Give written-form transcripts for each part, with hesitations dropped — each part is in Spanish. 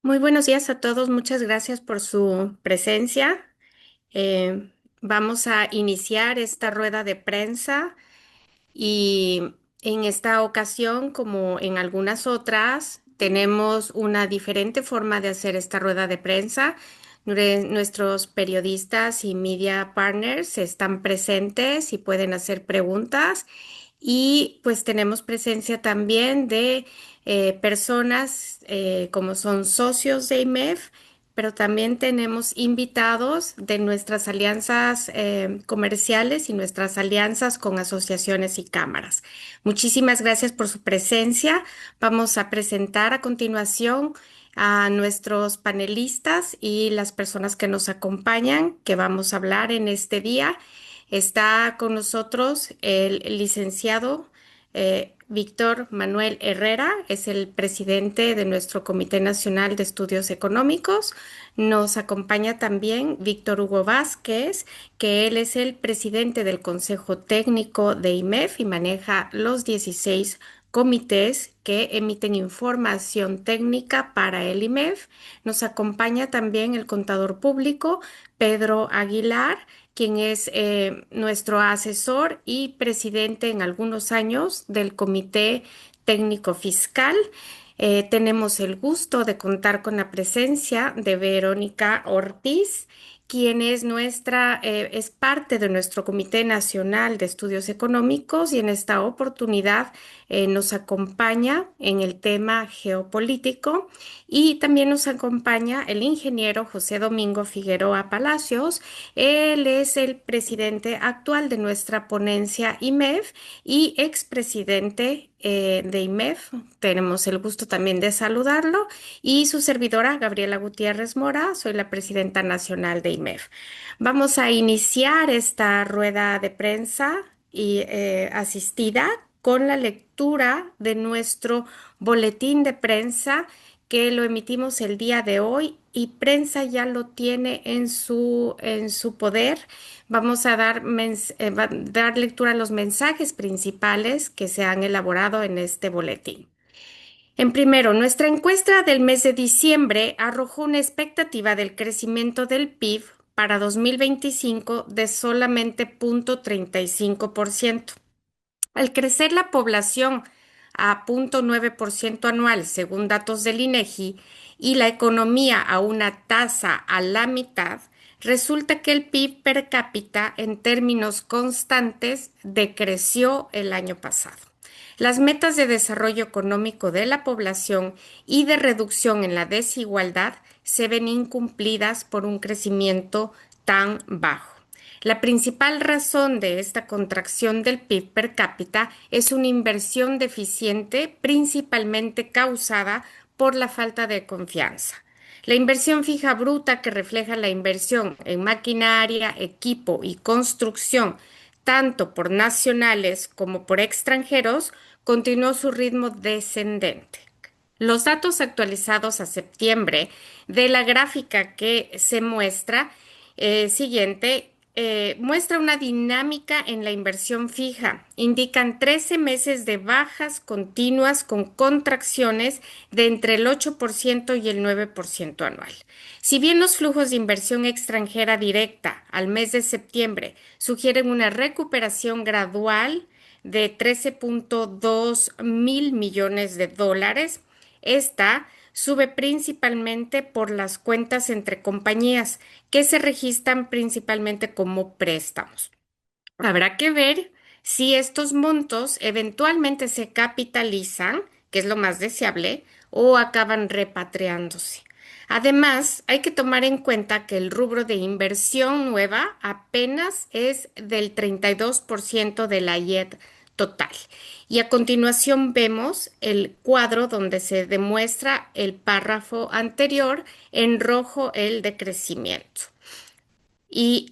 Muy buenos días a todos, muchas gracias por su presencia. Vamos a iniciar esta rueda de prensa y en esta ocasión, como en algunas otras, tenemos una diferente forma de hacer esta rueda de prensa. Nuestros periodistas y media partners están presentes y pueden hacer preguntas. Y pues tenemos presencia también de personas como son socios de IMEF, pero también tenemos invitados de nuestras alianzas comerciales y nuestras alianzas con asociaciones y cámaras. Muchísimas gracias por su presencia. Vamos a presentar a continuación a nuestros panelistas y las personas que nos acompañan, que vamos a hablar en este día. Está con nosotros el licenciado Víctor Manuel Herrera, es el presidente de nuestro Comité Nacional de Estudios Económicos. Nos acompaña también Víctor Hugo Vázquez, que él es el presidente del Consejo Técnico de IMEF y maneja los 16 comités que emiten información técnica para el IMEF. Nos acompaña también el contador público Pedro Aguilar, quien es nuestro asesor y presidente en algunos años del Comité Técnico Fiscal. Tenemos el gusto de contar con la presencia de Verónica Ortiz, quien es es parte de nuestro Comité Nacional de Estudios Económicos y en esta oportunidad nos acompaña en el tema geopolítico y también nos acompaña el ingeniero José Domingo Figueroa Palacios. Él es el presidente actual de nuestra ponencia IMEF y expresidente de IMEF. Tenemos el gusto también de saludarlo. Y su servidora, Gabriela Gutiérrez Mora, soy la presidenta nacional de IMEF. Vamos a iniciar esta rueda de prensa y asistida con la lectura de nuestro boletín de prensa que lo emitimos el día de hoy y prensa ya lo tiene en su poder. Vamos a dar lectura a los mensajes principales que se han elaborado en este boletín. En primero, nuestra encuesta del mes de diciembre arrojó una expectativa del crecimiento del PIB para 2025 de solamente 0,35%. Al crecer la población a 0,9% anual, según datos del INEGI, y la economía a una tasa a la mitad, resulta que el PIB per cápita en términos constantes decreció el año pasado. Las metas de desarrollo económico de la población y de reducción en la desigualdad se ven incumplidas por un crecimiento tan bajo. La principal razón de esta contracción del PIB per cápita es una inversión deficiente, principalmente causada por la falta de confianza. La inversión fija bruta, que refleja la inversión en maquinaria, equipo y construcción, tanto por nacionales como por extranjeros, continuó su ritmo descendente. Los datos actualizados a septiembre de la gráfica que se muestra siguiente muestra una dinámica en la inversión fija. Indican 13 meses de bajas continuas con contracciones de entre el 8% y el 9% anual. Si bien los flujos de inversión extranjera directa al mes de septiembre sugieren una recuperación gradual de 13,2 mil millones de dólares, esta sube principalmente por las cuentas entre compañías que se registran principalmente como préstamos. Habrá que ver si estos montos eventualmente se capitalizan, que es lo más deseable, o acaban repatriándose. Además, hay que tomar en cuenta que el rubro de inversión nueva apenas es del 32% de la IED total. Y a continuación vemos el cuadro donde se demuestra el párrafo anterior en rojo el decrecimiento. Y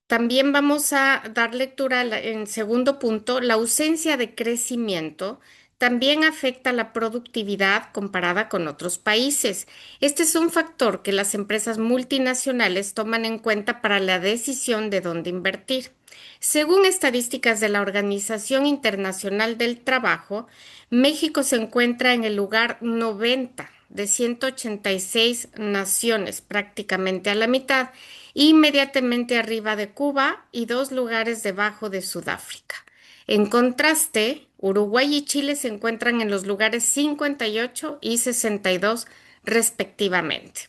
también vamos a dar lectura en segundo punto, la ausencia de crecimiento también afecta la productividad comparada con otros países. Este es un factor que las empresas multinacionales toman en cuenta para la decisión de dónde invertir. Según estadísticas de la Organización Internacional del Trabajo, México se encuentra en el lugar 90 de 186 naciones, prácticamente a la mitad, inmediatamente arriba de Cuba y 2 lugares debajo de Sudáfrica. En contraste, Uruguay y Chile se encuentran en los lugares 58 y 62 respectivamente.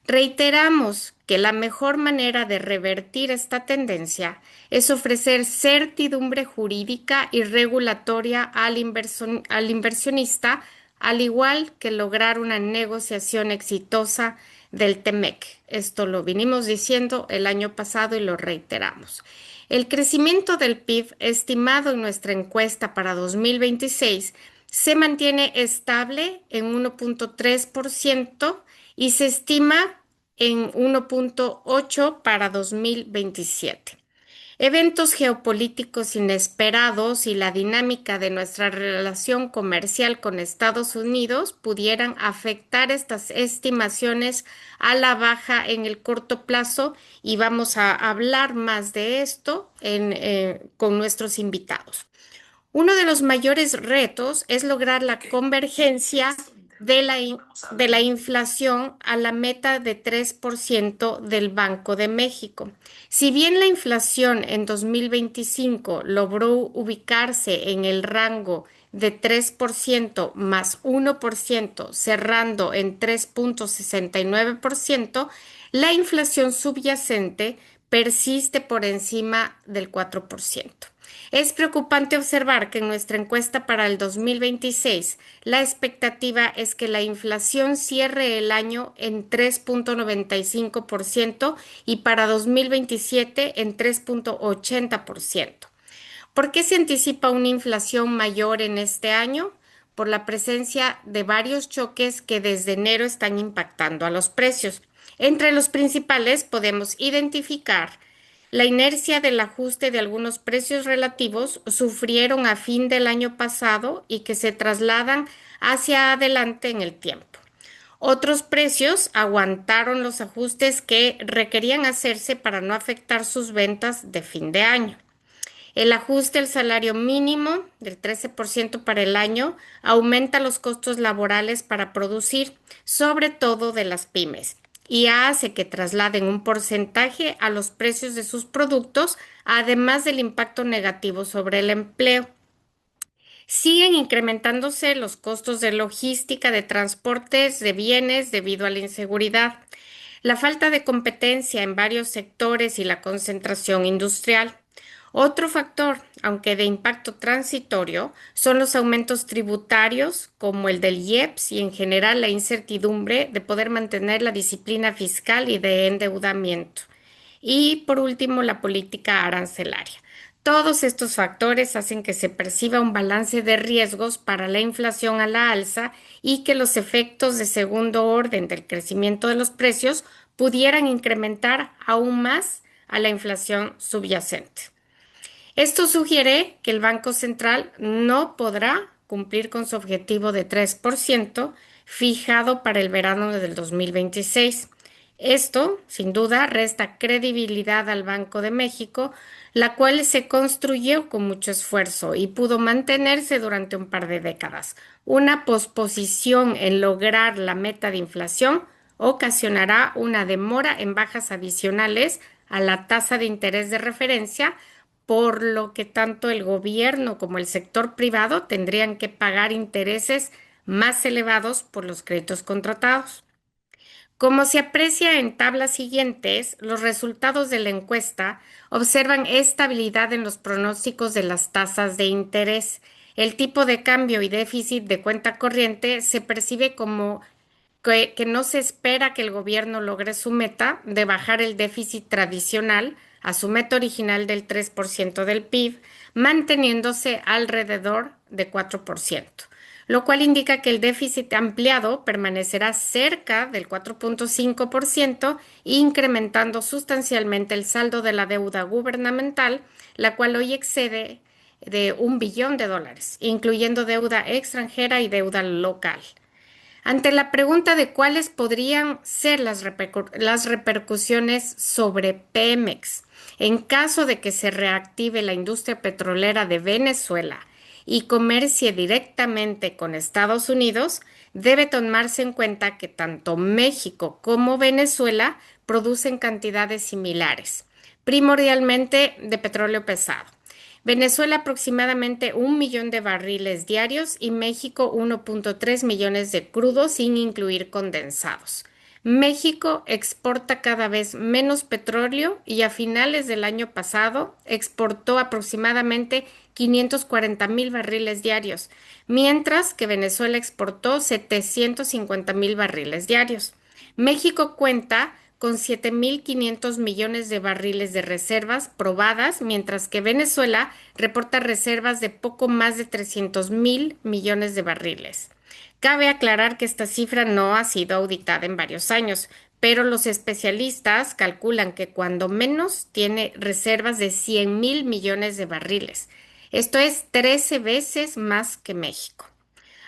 Reiteramos que la mejor manera de revertir esta tendencia es ofrecer certidumbre jurídica y regulatoria al inversionista, al igual que lograr una negociación exitosa del TEMEC. Esto lo vinimos diciendo el año pasado y lo reiteramos. El crecimiento del PIB estimado en nuestra encuesta para 2026 se mantiene estable en 1,3% y se estima en 1,8 para 2027. Eventos geopolíticos inesperados y la dinámica de nuestra relación comercial con Estados Unidos pudieran afectar estas estimaciones a la baja en el corto plazo y vamos a hablar más de esto con nuestros invitados. Uno de los mayores retos es lograr la convergencia de la inflación a la meta de 3% del Banco de México. Si bien la inflación en 2025 logró ubicarse en el rango de 3% más 1%, cerrando en 3,69%, la inflación subyacente persiste por encima del 4%. Es preocupante observar que en nuestra encuesta para el 2026, la expectativa es que la inflación cierre el año en 3,95% y para 2027 en 3,80%. ¿Por qué se anticipa una inflación mayor en este año? Por la presencia de varios choques que desde enero están impactando a los precios. Entre los principales podemos identificar la inercia del ajuste de algunos precios relativos sufrieron a fin del año pasado y que se trasladan hacia adelante en el tiempo. Otros precios aguantaron los ajustes que requerían hacerse para no afectar sus ventas de fin de año. El ajuste al salario mínimo del 13% para el año aumenta los costos laborales para producir, sobre todo de las pymes, y hace que trasladen un porcentaje a los precios de sus productos, además del impacto negativo sobre el empleo. Siguen incrementándose los costos de logística de transportes de bienes debido a la inseguridad, la falta de competencia en varios sectores y la concentración industrial. Otro factor, aunque de impacto transitorio, son los aumentos tributarios, como el del IEPS y en general la incertidumbre de poder mantener la disciplina fiscal y de endeudamiento. Y por último, la política arancelaria. Todos estos factores hacen que se perciba un balance de riesgos para la inflación a la alza y que los efectos de segundo orden del crecimiento de los precios pudieran incrementar aún más a la inflación subyacente. Esto sugiere que el Banco Central no podrá cumplir con su objetivo de 3% fijado para el verano del 2026. Esto, sin duda, resta credibilidad al Banco de México, la cual se construyó con mucho esfuerzo y pudo mantenerse durante un par de décadas. Una posposición en lograr la meta de inflación ocasionará una demora en bajas adicionales a la tasa de interés de referencia, por lo que tanto el gobierno como el sector privado tendrían que pagar intereses más elevados por los créditos contratados. Como se aprecia en tablas siguientes, los resultados de la encuesta observan estabilidad en los pronósticos de las tasas de interés. El tipo de cambio y déficit de cuenta corriente se percibe como que no se espera que el gobierno logre su meta de bajar el déficit tradicional a su meta original del 3% del PIB, manteniéndose alrededor de 4%, lo cual indica que el déficit ampliado permanecerá cerca del 4,5%, incrementando sustancialmente el saldo de la deuda gubernamental, la cual hoy excede de $1 billón, incluyendo deuda extranjera y deuda local. Ante la pregunta de cuáles podrían ser las repercusiones sobre Pemex en caso de que se reactive la industria petrolera de Venezuela y comercie directamente con Estados Unidos, debe tomarse en cuenta que tanto México como Venezuela producen cantidades similares, primordialmente de petróleo pesado. Venezuela aproximadamente 1 millón de barriles diarios y México 1,3 millones de crudos sin incluir condensados. México exporta cada vez menos petróleo y a finales del año pasado exportó aproximadamente 540,000 barriles diarios, mientras que Venezuela exportó 750,000 barriles diarios. México cuenta con 7,500 millones de barriles de reservas probadas, mientras que Venezuela reporta reservas de poco más de 300,000 millones de barriles. Cabe aclarar que esta cifra no ha sido auditada en varios años, pero los especialistas calculan que cuando menos tiene reservas de 100,000 millones de barriles. Esto es 13 veces más que México.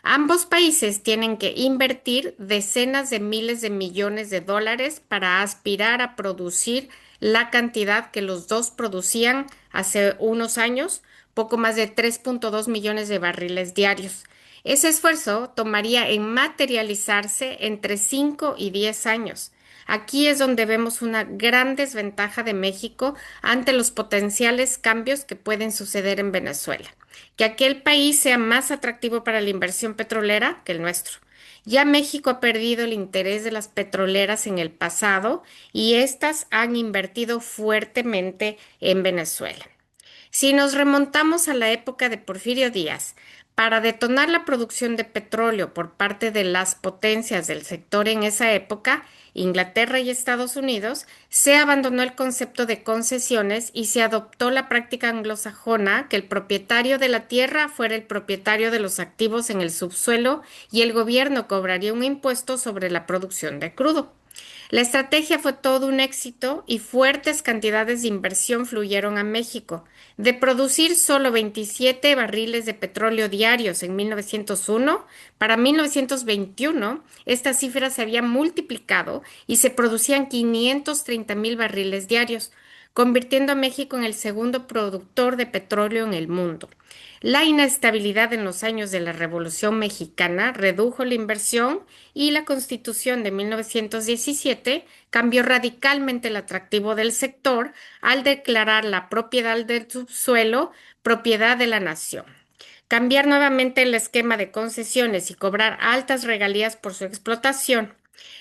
Ambos países tienen que invertir decenas de miles de millones de dólares para aspirar a producir la cantidad que los dos producían hace unos años, poco más de 3,2 millones de barriles diarios. Ese esfuerzo tomaría en materializarse entre 5 y 10 años. Aquí es donde vemos una gran desventaja de México ante los potenciales cambios que pueden suceder en Venezuela, que aquel país sea más atractivo para la inversión petrolera que el nuestro. Ya México ha perdido el interés de las petroleras en el pasado y éstas han invertido fuertemente en Venezuela. Si nos remontamos a la época de Porfirio Díaz, para detonar la producción de petróleo por parte de las potencias del sector en esa época, Inglaterra y Estados Unidos, se abandonó el concepto de concesiones y se adoptó la práctica anglosajona que el propietario de la tierra fuera el propietario de los activos en el subsuelo y el gobierno cobraría un impuesto sobre la producción de crudo. La estrategia fue todo un éxito y fuertes cantidades de inversión fluyeron a México. De producir solo 27 barriles de petróleo diarios en 1901, para 1921 esta cifra se había multiplicado y se producían 530,000 barriles diarios, convirtiendo a México en el segundo productor de petróleo en el mundo. La inestabilidad en los años de la Revolución Mexicana redujo la inversión y la Constitución de 1917 cambió radicalmente el atractivo del sector al declarar la propiedad del subsuelo propiedad de la nación. Cambiar nuevamente el esquema de concesiones y cobrar altas regalías por su explotación.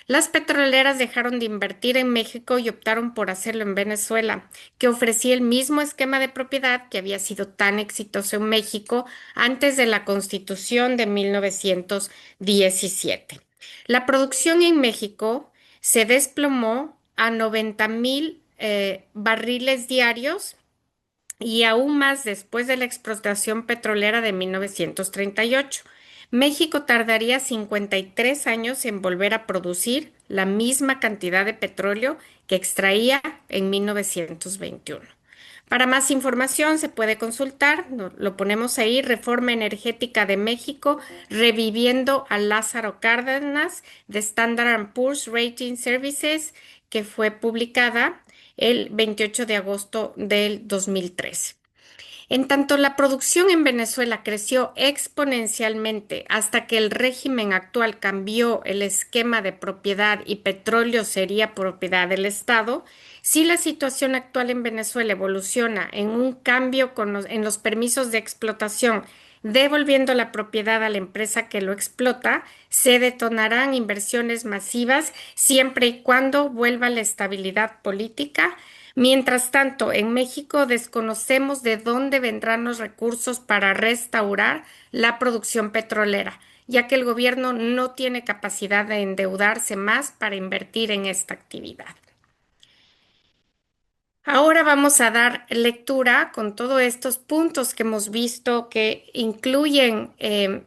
Las petroleras dejaron de invertir en México y optaron por hacerlo en Venezuela, que ofrecía el mismo esquema de propiedad que había sido tan exitoso en México antes de la Constitución de 1917. La producción en México se desplomó a 90,000 barriles diarios y aún más después de la explotación petrolera de 1938. México tardaría 53 años en volver a producir la misma cantidad de petróleo que extraía en 1921. Para más información se puede consultar, lo ponemos ahí, Reforma Energética de México, reviviendo a Lázaro Cárdenas de Standard Poor's Rating Services, que fue publicada el 28 de agosto del 2013. En tanto, la producción en Venezuela creció exponencialmente hasta que el régimen actual cambió el esquema de propiedad y petróleo sería propiedad del Estado. Si la situación actual en Venezuela evoluciona en un cambio en los permisos de explotación, devolviendo la propiedad a la empresa que lo explota, se detonarán inversiones masivas siempre y cuando vuelva la estabilidad política. Mientras tanto, en México desconocemos de dónde vendrán los recursos para restaurar la producción petrolera, ya que el gobierno no tiene capacidad de endeudarse más para invertir en esta actividad. Ahora vamos a dar lectura con todos estos puntos que hemos visto que incluyen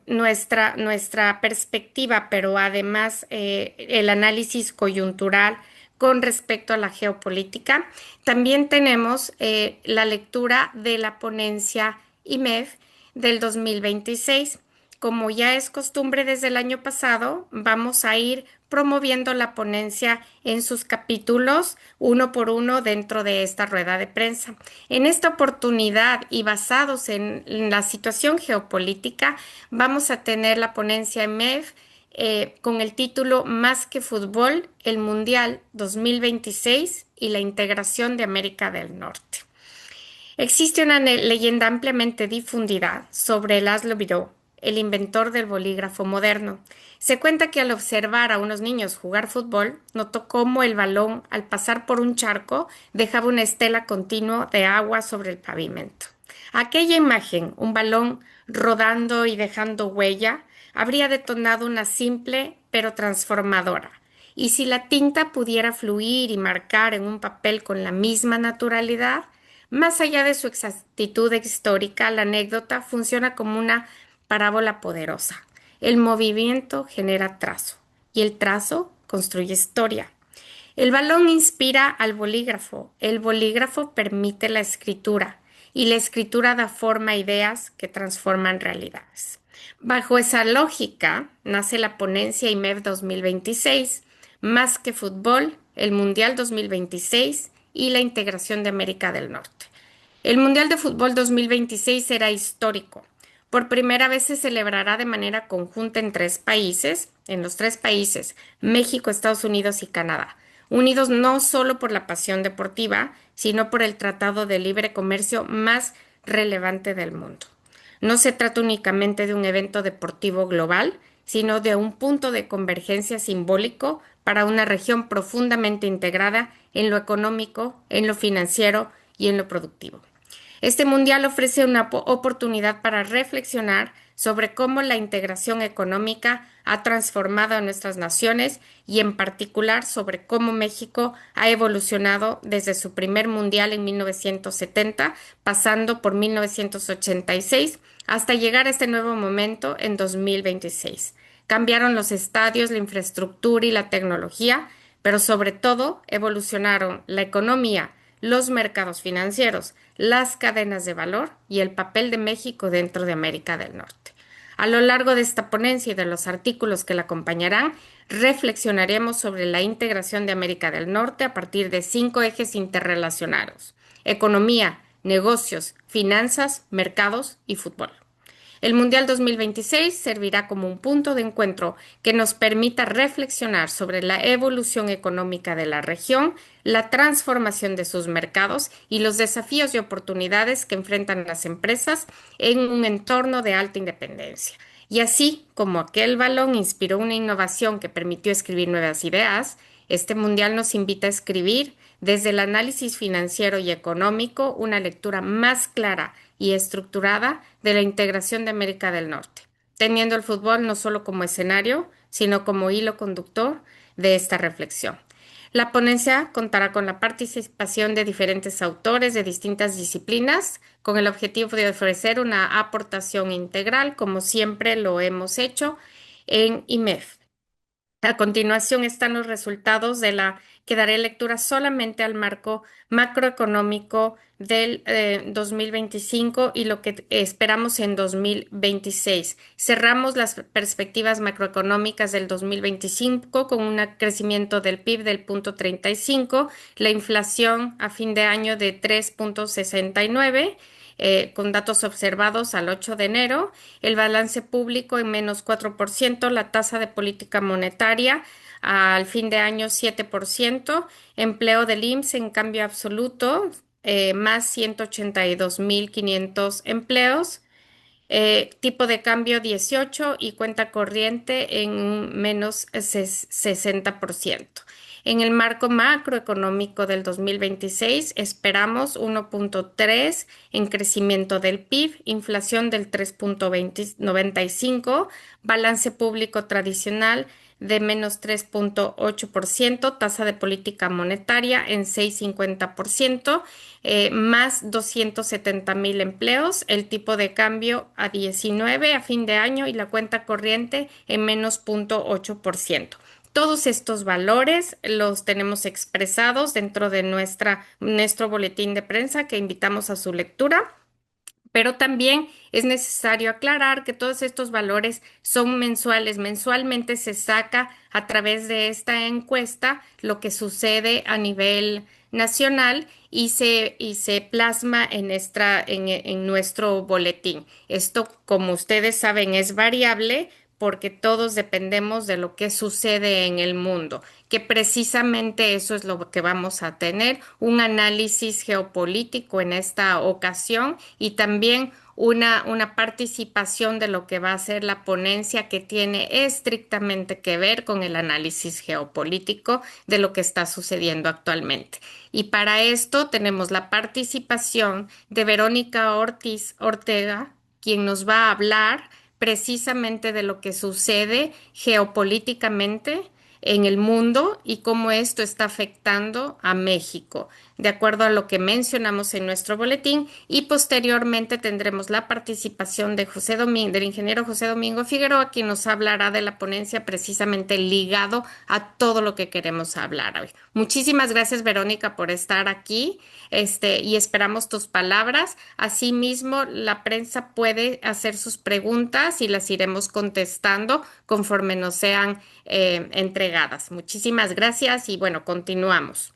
nuestra perspectiva, pero además el análisis coyuntural con respecto a la geopolítica. También tenemos la lectura de la ponencia IMEF del 2026. Como ya es costumbre desde el año pasado, vamos a ir promoviendo la ponencia en sus capítulos uno por uno dentro de esta rueda de prensa. En esta oportunidad y basados en la situación geopolítica, vamos a tener la ponencia MEF con el título Más que fútbol, el Mundial 2026 y la integración de América del Norte. Existe una leyenda ampliamente difundida sobre Laszlo Biró, el inventor del bolígrafo moderno. Se cuenta que al observar a unos niños jugar fútbol, notó cómo el balón, al pasar por un charco, dejaba una estela continua de agua sobre el pavimento. Aquella imagen, un balón rodando y dejando huella, habría detonado una simple pero transformadora. Y si la tinta pudiera fluir y marcar en un papel con la misma naturalidad, más allá de su exactitud histórica, la anécdota funciona como una parábola poderosa. El movimiento genera trazo y el trazo construye historia. El balón inspira al bolígrafo, el bolígrafo permite la escritura y la escritura da forma a ideas que transforman realidades. Bajo esa lógica nace la ponencia IMEF 2026, Más que fútbol, el Mundial 2026 y la integración de América del Norte. El Mundial de Fútbol 2026 será histórico. Por primera vez se celebrará de manera conjunta en los tres países, México, Estados Unidos y Canadá, unidos no solo por la pasión deportiva, sino por el tratado de libre comercio más relevante del mundo. No se trata únicamente de un evento deportivo global, sino de un punto de convergencia simbólico para una región profundamente integrada en lo económico, en lo financiero y en lo productivo. Este mundial ofrece una oportunidad para reflexionar sobre cómo la integración económica ha transformado a nuestras naciones y en particular sobre cómo México ha evolucionado desde su primer mundial en 1970, pasando por 1986, hasta llegar a este nuevo momento en 2026. Cambiaron los estadios, la infraestructura y la tecnología, pero sobre todo evolucionaron la economía, los mercados financieros, las cadenas de valor y el papel de México dentro de América del Norte. A lo largo de esta ponencia y de los artículos que la acompañarán, reflexionaremos sobre la integración de América del Norte a partir de 5 ejes interrelacionados: economía, negocios, finanzas, mercados y fútbol. El Mundial 2026 servirá como un punto de encuentro que nos permita reflexionar sobre la evolución económica de la región, la transformación de sus mercados y los desafíos y oportunidades que enfrentan las empresas en un entorno de alta independencia. Y así como aquel balón inspiró una innovación que permitió escribir nuevas ideas, este mundial nos invita a escribir desde el análisis financiero y económico una lectura más clara y estructurada de la integración de América del Norte, teniendo el fútbol no solo como escenario, sino como hilo conductor de esta reflexión. La ponencia contará con la participación de diferentes autores de distintas disciplinas, con el objetivo de ofrecer una aportación integral, como siempre lo hemos hecho en IMEF. A continuación están los resultados de la que daré lectura solamente al marco macroeconómico del 2025 y lo que esperamos en 2026. Cerramos las perspectivas macroeconómicas del 2025 con un crecimiento del PIB del 0,35, la inflación a fin de año de 3,69, con datos observados al 8 de enero, el balance público en -4%, la tasa de política monetaria al fin de año 7%, empleo del IMSS en cambio absoluto, más 182.500 empleos, tipo de cambio 18 y cuenta corriente en un -60%. En el marco macroeconómico del 2026 esperamos 1,3 en crecimiento del PIB, inflación del 3,95, balance público tradicional de -3,8%, tasa de política monetaria en 6,50%, más 270.000 empleos, el tipo de cambio a 19 a fin de año y la cuenta corriente en -0,8%. Todos estos valores los tenemos expresados dentro de nuestro boletín de prensa que invitamos a su lectura. Pero también es necesario aclarar que todos estos valores son mensuales. Mensualmente se saca a través de esta encuesta lo que sucede a nivel nacional y se plasma en nuestro boletín. Esto, como ustedes saben, es variable porque todos dependemos de lo que sucede en el mundo, que precisamente eso es lo que vamos a tener, un análisis geopolítico en esta ocasión y también una participación de lo que va a ser la ponencia que tiene estrictamente que ver con el análisis geopolítico de lo que está sucediendo actualmente. Y para esto tenemos la participación de Verónica Ortiz Ortega, quien nos va a hablar precisamente de lo que sucede geopolíticamente en el mundo y cómo esto está afectando a México, de acuerdo a lo que mencionamos en nuestro boletín, y posteriormente tendremos la participación de del ingeniero José Domingo Figueroa, quien nos hablará de la ponencia precisamente ligado a todo lo que queremos hablar hoy. Muchísimas gracias, Verónica, por estar aquí, y esperamos tus palabras. Asimismo, la prensa puede hacer sus preguntas y las iremos contestando conforme nos sean entregadas. Muchísimas gracias y bueno, continuamos.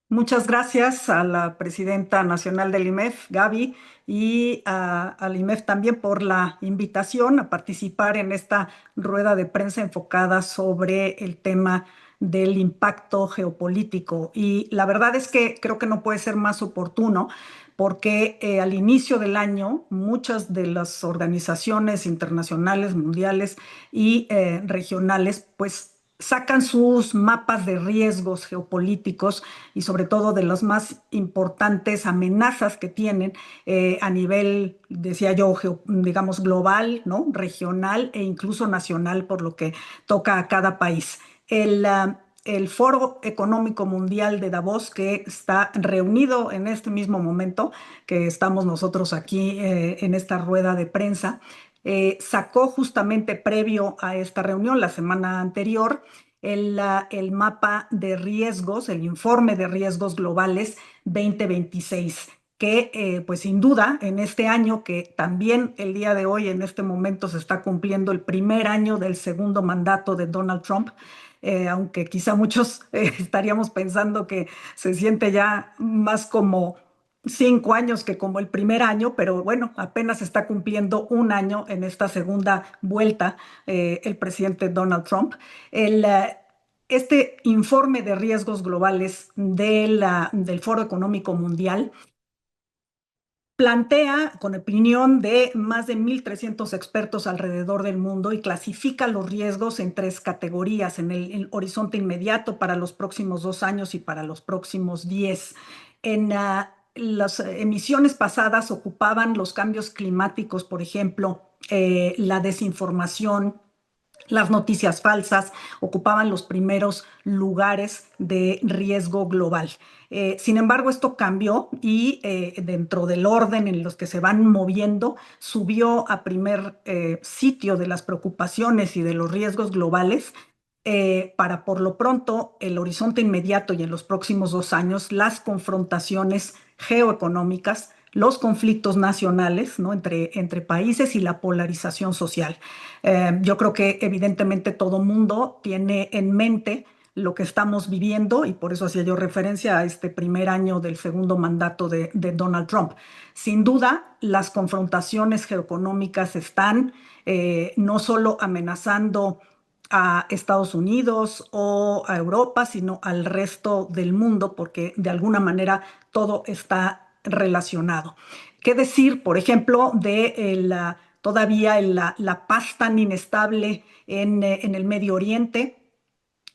Muchas gracias a la presidenta nacional del IMEF, Gaby, y al IMEF también por la invitación a participar en esta rueda de prensa enfocada sobre el tema del impacto geopolítico. Y la verdad es que creo que no puede ser más oportuno porque al inicio del año muchas de las organizaciones internacionales, mundiales y regionales, pues sacan sus mapas de riesgos geopolíticos y sobre todo de las más importantes amenazas que tienen a nivel, decía yo, digamos global, ¿no? Regional e incluso nacional por lo que toca a cada país. El Foro Económico Mundial de Davos, que está reunido en este mismo momento que estamos nosotros aquí en esta rueda de prensa, sacó justamente previo a esta reunión, la semana anterior, el mapa de riesgos, el informe de riesgos globales 2026, que pues sin duda en este año, que también el día de hoy, en este momento, se está cumpliendo el primer año del segundo mandato de Donald Trump, aunque quizá muchos estaríamos pensando que se siente ya más como 5 años que como el primer año, pero bueno, apenas está cumpliendo un año en esta segunda vuelta el presidente Donald Trump. El, este informe de riesgos globales del Foro Económico Mundial plantea, con opinión de más de 1.300 expertos alrededor del mundo, y clasifica los riesgos en tres categorías, en el horizonte inmediato para los próximos 2 años y para los próximos 10. En las emisiones pasadas ocupaban los cambios climáticos, por ejemplo, la desinformación, las noticias falsas ocupaban los primeros lugares de riesgo global. Sin embargo, esto cambió y dentro del orden en los que se van moviendo, subió a primer sitio de las preocupaciones y de los riesgos globales para por lo pronto el horizonte inmediato y en los próximos 2 años las confrontaciones geoeconómicas, los conflictos nacionales, ¿no? entre países y la polarización social. Yo creo que evidentemente todo mundo tiene en mente lo que estamos viviendo y por eso hacía yo referencia a este primer año del segundo mandato de Donald Trump. Sin duda, las confrontaciones geoeconómicas están no solo amenazando a Estados Unidos o a Europa, sino al resto del mundo, porque de alguna manera todo está relacionado. ¿Qué decir, por ejemplo, de todavía la paz tan inestable en el Medio Oriente,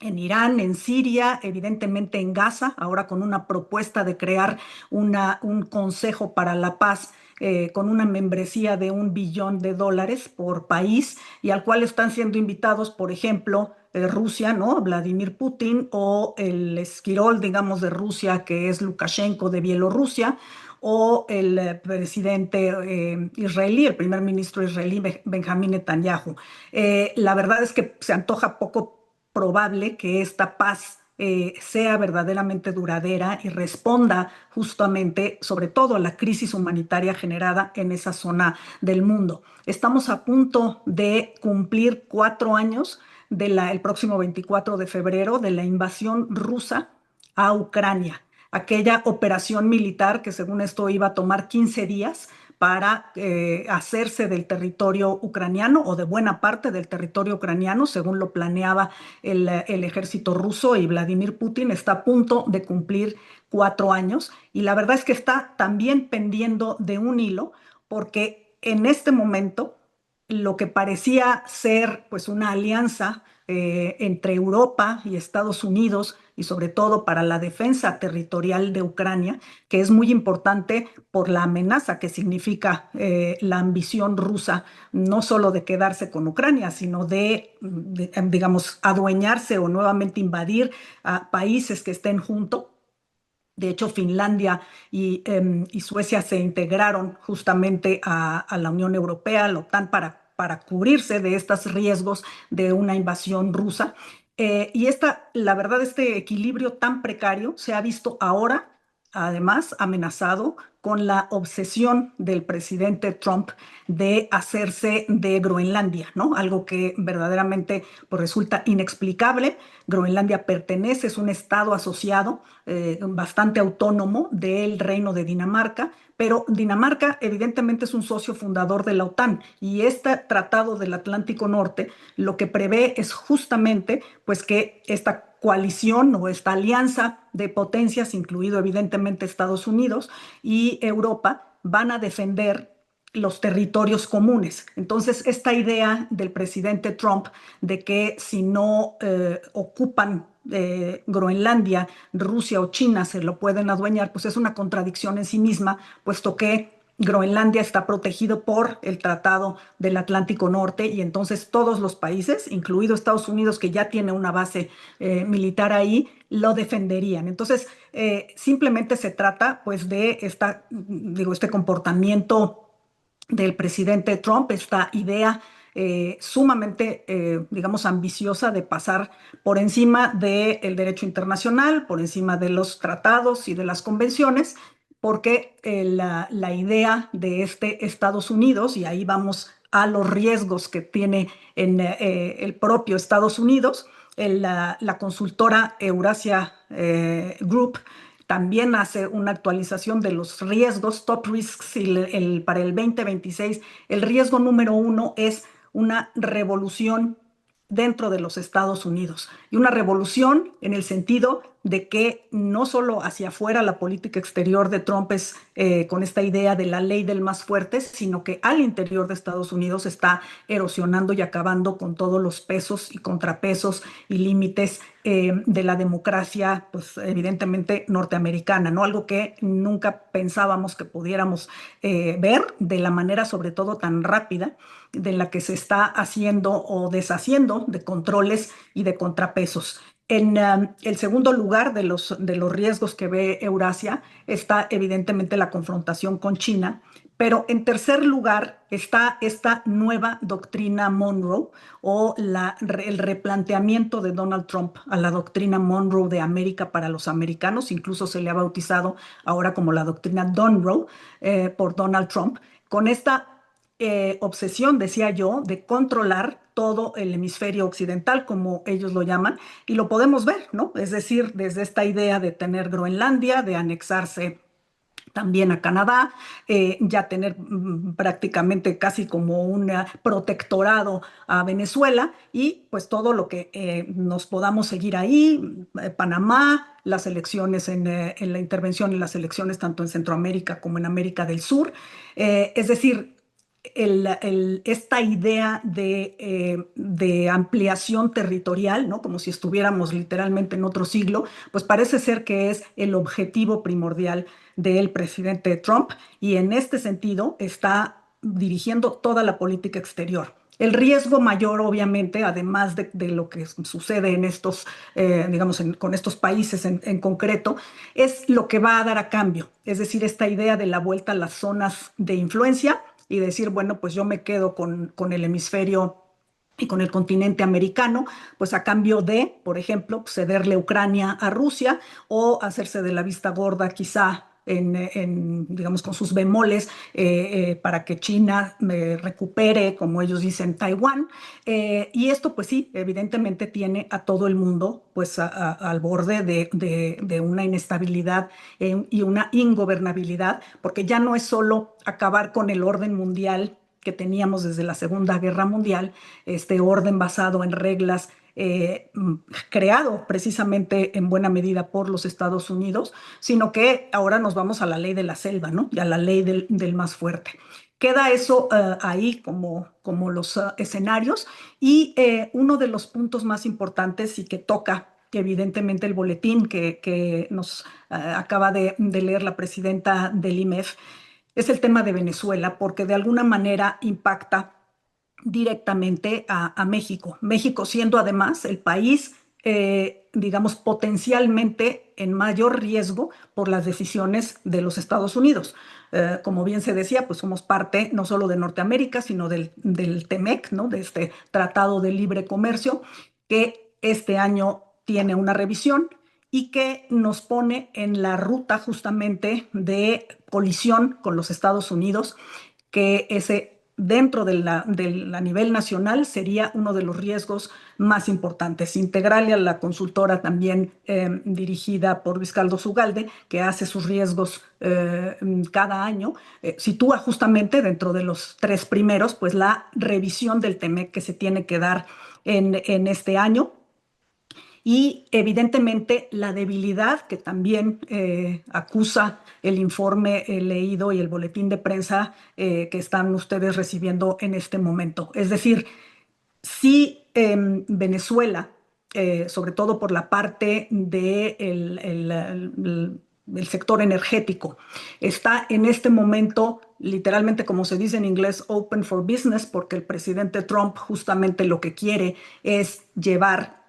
en Irán, en Siria, evidentemente en Gaza, ahora con una propuesta de crear un consejo para la paz con una membresía de $1 billón por país y al cual están siendo invitados, por ejemplo, Rusia, ¿no? Vladimir Putin, o el esquirol, digamos, de Rusia, que es Lukashenko de Bielorrusia, o el presidente israelí, el primer ministro israelí, Benjamín Netanyahu. La verdad es que se antoja poco probable que esta paz sea verdaderamente duradera y responda justamente, sobre todo, a la crisis humanitaria generada en esa zona del mundo. Estamos a punto de cumplir 4 años el próximo 24 de febrero de la invasión rusa a Ucrania, aquella operación militar que según esto iba a tomar 15 días, para hacerse del territorio ucraniano o de buena parte del territorio ucraniano, según lo planeaba el ejército ruso, y Vladimir Putin está a punto de cumplir 4 años. Y la verdad es que está también pendiendo de un hilo, porque en este momento lo que parecía ser pues una alianza entre Europa y Estados Unidos, y sobre todo para la defensa territorial de Ucrania, que es muy importante por la amenaza que significa la ambición rusa, no solo de quedarse con Ucrania, sino digamos, adueñarse o nuevamente invadir a países que estén juntos. De hecho, Finlandia y Suecia se integraron justamente a la Unión Europea, a la OTAN, para cubrirse de estos riesgos de una invasión rusa. Y la verdad, este equilibrio tan precario se ha visto ahora, además, amenazado con la obsesión del presidente Trump de hacerse de Groenlandia, ¿no? Algo que verdaderamente pues, resulta inexplicable. Groenlandia pertenece, es un estado asociado bastante autónomo del Reino de Dinamarca, pero Dinamarca evidentemente es un socio fundador de la OTAN, y este Tratado del Atlántico Norte lo que prevé es justamente pues que esta coalición o esta alianza de potencias, incluido evidentemente Estados Unidos y Europa, van a defender los territorios comunes. Entonces, esta idea del presidente Trump de que si no ocupan Groenlandia, Rusia o China se lo pueden adueñar, pues es una contradicción en sí misma, puesto que Groenlandia está protegido por el Tratado del Atlántico Norte, y entonces todos los países, incluido Estados Unidos, que ya tiene una base militar ahí, lo defenderían. Entonces, simplemente se trata pues de digo, este comportamiento del presidente Trump, esta idea sumamente, digamos, ambiciosa de pasar por encima del derecho internacional, por encima de los tratados y de las convenciones, porque la idea de este Estados Unidos, y ahí vamos a los riesgos que tiene en el propio Estados Unidos, la consultora Eurasia Group también hace una actualización de los riesgos, top risks, y para el 2026, el riesgo número uno es una revolución dentro de los Estados Unidos. Y una revolución en el sentido de que no solo hacia afuera la política exterior de Trump es con esta idea de la ley del más fuerte, sino que al interior de Estados Unidos está erosionando y acabando con todos los pesos y contrapesos y límites de la democracia, pues evidentemente norteamericana, ¿no? Algo que nunca pensábamos que pudiéramos ver de la manera sobre todo tan rápida de la que se está haciendo o deshaciendo de controles y de contrapesos. En el segundo lugar de los riesgos que ve Eurasia está evidentemente la confrontación con China, pero en tercer lugar está esta nueva doctrina Monroe, o el replanteamiento de Donald Trump a la doctrina Monroe de América para los americanos. Incluso se le ha bautizado ahora como la doctrina Donroe por Donald Trump, con esta obsesión, decía yo, de controlar todo el hemisferio occidental, como ellos lo llaman, y lo podemos ver, ¿no? Es decir, desde esta idea de tener Groenlandia, de anexarse también a Canadá, ya tener prácticamente casi como un protectorado a Venezuela, y pues todo lo que nos podamos seguir ahí, Panamá, las elecciones en la intervención en las elecciones tanto en Centroamérica como en América del Sur. Es decir, esta idea de ampliación territorial, ¿no? Como si estuviéramos literalmente en otro siglo, pues parece ser que es el objetivo primordial del presidente Trump, y en este sentido está dirigiendo toda la política exterior. El riesgo mayor, obviamente, además de lo que sucede en estos, digamos, con estos países en concreto, es lo que va a dar a cambio. Es decir, esta idea de la vuelta a las zonas de influencia y decir, bueno, pues yo me quedo con el hemisferio y con el continente americano, pues a cambio de, por ejemplo, cederle Ucrania a Rusia, o hacerse de la vista gorda quizá digamos, con sus bemoles para que China recupere, como ellos dicen, Taiwán. Y esto, pues sí, evidentemente tiene a todo el mundo pues al borde de una inestabilidad y una ingobernabilidad, porque ya no es solo acabar con el orden mundial que teníamos desde la Segunda Guerra Mundial, este orden basado en reglas creado precisamente en buena medida por los Estados Unidos, sino que ahora nos vamos a la ley de la selva, ¿no? Y a la ley del más fuerte. Queda eso ahí como los escenarios y uno de los puntos más importantes y que toca que evidentemente el boletín que nos acaba de leer la presidenta del IMEF es el tema de Venezuela, porque de alguna manera impacta directamente a México. México siendo además el país, digamos, potencialmente en mayor riesgo por las decisiones de los Estados Unidos. Como bien se decía, pues somos parte no solo de Norteamérica, sino del TEMEC, ¿no? De este Tratado de Libre Comercio, que este año tiene una revisión y que nos pone en la ruta justamente de colisión con los Estados Unidos, que ese dentro a nivel nacional sería uno de los riesgos más importantes. Integralia, la consultora también dirigida por Viscaldo Zugalde, que hace sus riesgos cada año, sitúa justamente dentro de los tres primeros, pues la revisión del TEMEC que se tiene que dar en este año y evidentemente la debilidad que también acusa el informe leído y el boletín de prensa que están ustedes recibiendo en este momento. Es decir, si Venezuela, sobre todo por la parte del sector energético, está en este momento literalmente, como se dice en inglés, open for business, porque el presidente Trump justamente lo que quiere es llevar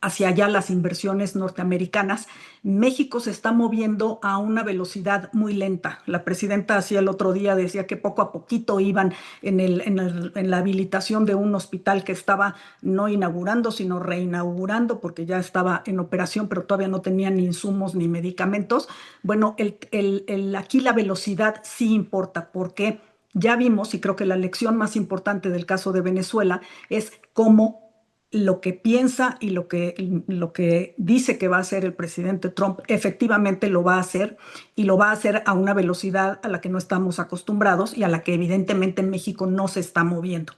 hacia allá las inversiones norteamericanas, México se está moviendo a una velocidad muy lenta. La presidenta hacía el otro día, decía que poco a poquito iban en la habilitación de un hospital que estaba no inaugurando, sino reinaugurando, porque ya estaba en operación, pero todavía no tenía ni insumos ni medicamentos. Bueno, aquí la velocidad sí importa, porque ya vimos, y creo que la lección más importante del caso de Venezuela es cómo lo que piensa y lo que dice que va a hacer el presidente Trump, efectivamente lo va a hacer y lo va a hacer a una velocidad a la que no estamos acostumbrados y a la que evidentemente México no se está moviendo.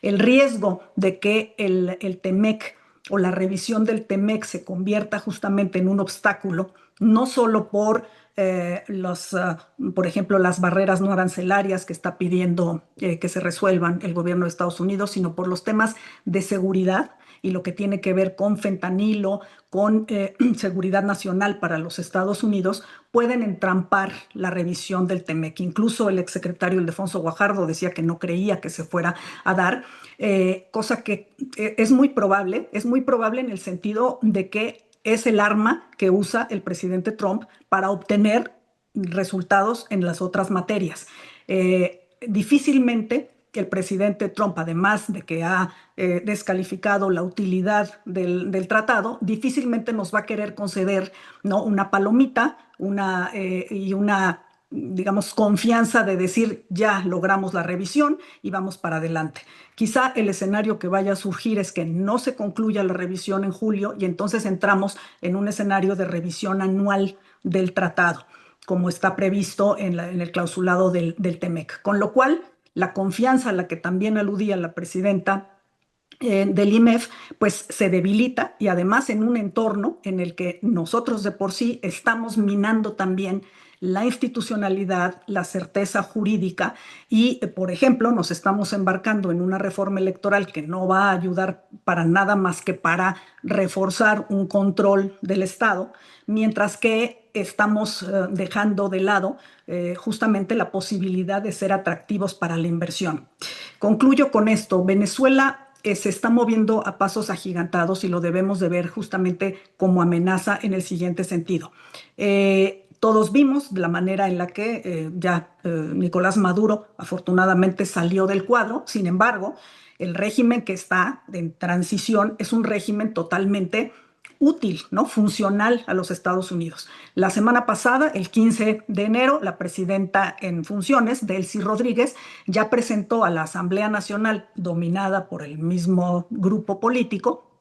El riesgo de que el TEMEC o la revisión del TEMEC se convierta justamente en un obstáculo, no solo por ejemplo, las barreras no arancelarias que está pidiendo que se resuelvan el gobierno de Estados Unidos, sino por los temas de seguridad y lo que tiene que ver con fentanilo, con seguridad nacional para los Estados Unidos, pueden entrampar la revisión del TEMEC. Incluso el exsecretario Ildefonso Guajardo decía que no creía que se fuera a dar, cosa que es muy probable en el sentido de que es el arma que usa el presidente Trump para obtener resultados en las otras materias. Difícilmente el presidente Trump, además de que ha descalificado la utilidad del tratado, difícilmente nos va a querer conceder, ¿no?, una palomita y una, digamos, confianza de decir ya logramos la revisión y vamos para adelante. Quizá el escenario que vaya a surgir es que no se concluya la revisión en julio y entonces entramos en un escenario de revisión anual del tratado, como está previsto en el clausulado del TEMEC. Con lo cual, la confianza a la que también aludía la presidenta del IMEF, pues se debilita y además en un entorno en el que nosotros de por sí estamos minando también la institucionalidad, la certeza jurídica y, por ejemplo, nos estamos embarcando en una reforma electoral que no va a ayudar para nada más que para reforzar un control del Estado, mientras que estamos dejando de lado justamente la posibilidad de ser atractivos para la inversión. Concluyo con esto. Venezuela se está moviendo a pasos agigantados y lo debemos de ver justamente como amenaza en el siguiente sentido. Todos vimos la manera en la que Nicolás Maduro afortunadamente salió del cuadro. Sin embargo, el régimen que está en transición es un régimen totalmente útil, ¿no? Funcional a los Estados Unidos. La semana pasada, el 15 de enero, la presidenta en funciones, Delcy Rodríguez, ya presentó a la Asamblea Nacional, dominada por el mismo grupo político,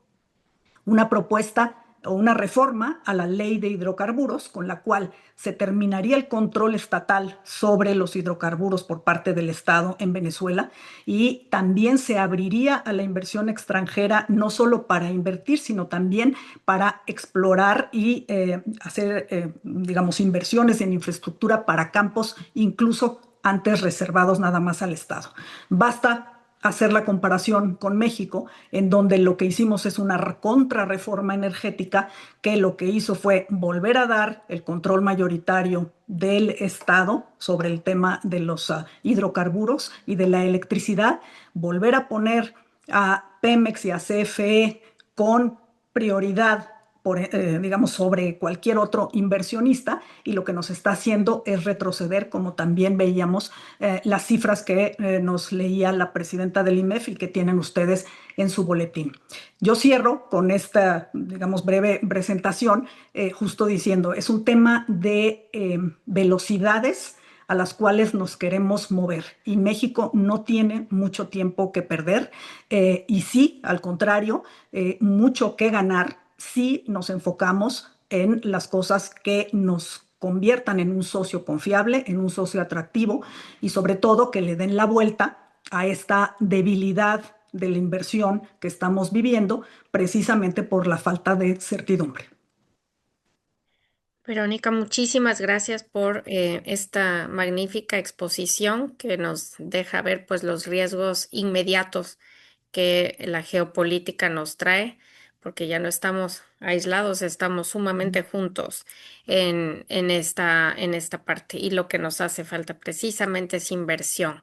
una propuesta o una reforma a la ley de hidrocarburos con la cual se terminaría el control estatal sobre los hidrocarburos por parte del Estado en Venezuela y también se abriría a la inversión extranjera no solo para invertir, sino también para explorar y hacer, digamos, inversiones en infraestructura para campos incluso antes reservados nada más al Estado. Basta hacer la comparación con México, en donde lo que hicimos es una contrarreforma energética que lo que hizo fue volver a dar el control mayoritario del Estado sobre el tema de los hidrocarburos y de la electricidad, volver a poner a Pemex y a CFE con prioridad digamos, sobre cualquier otro inversionista y lo que nos está haciendo es retroceder, como también veíamos las cifras que nos leía la presidenta del IMEF y que tienen ustedes en su boletín. Yo cierro con esta, digamos, breve presentación, justo diciendo, es un tema de velocidades a las cuales nos queremos mover. Y México no tiene mucho tiempo que perder y sí, al contrario, mucho que ganar si nos enfocamos en las cosas que nos conviertan en un socio confiable, en un socio atractivo y sobre todo que le den la vuelta a esta debilidad de la inversión que estamos viviendo precisamente por la falta de certidumbre. Verónica, muchísimas gracias por esta magnífica exposición que nos deja ver pues los riesgos inmediatos que la geopolítica nos trae, porque ya no estamos aislados, estamos sumamente juntos en esta parte. Y lo que nos hace falta precisamente es inversión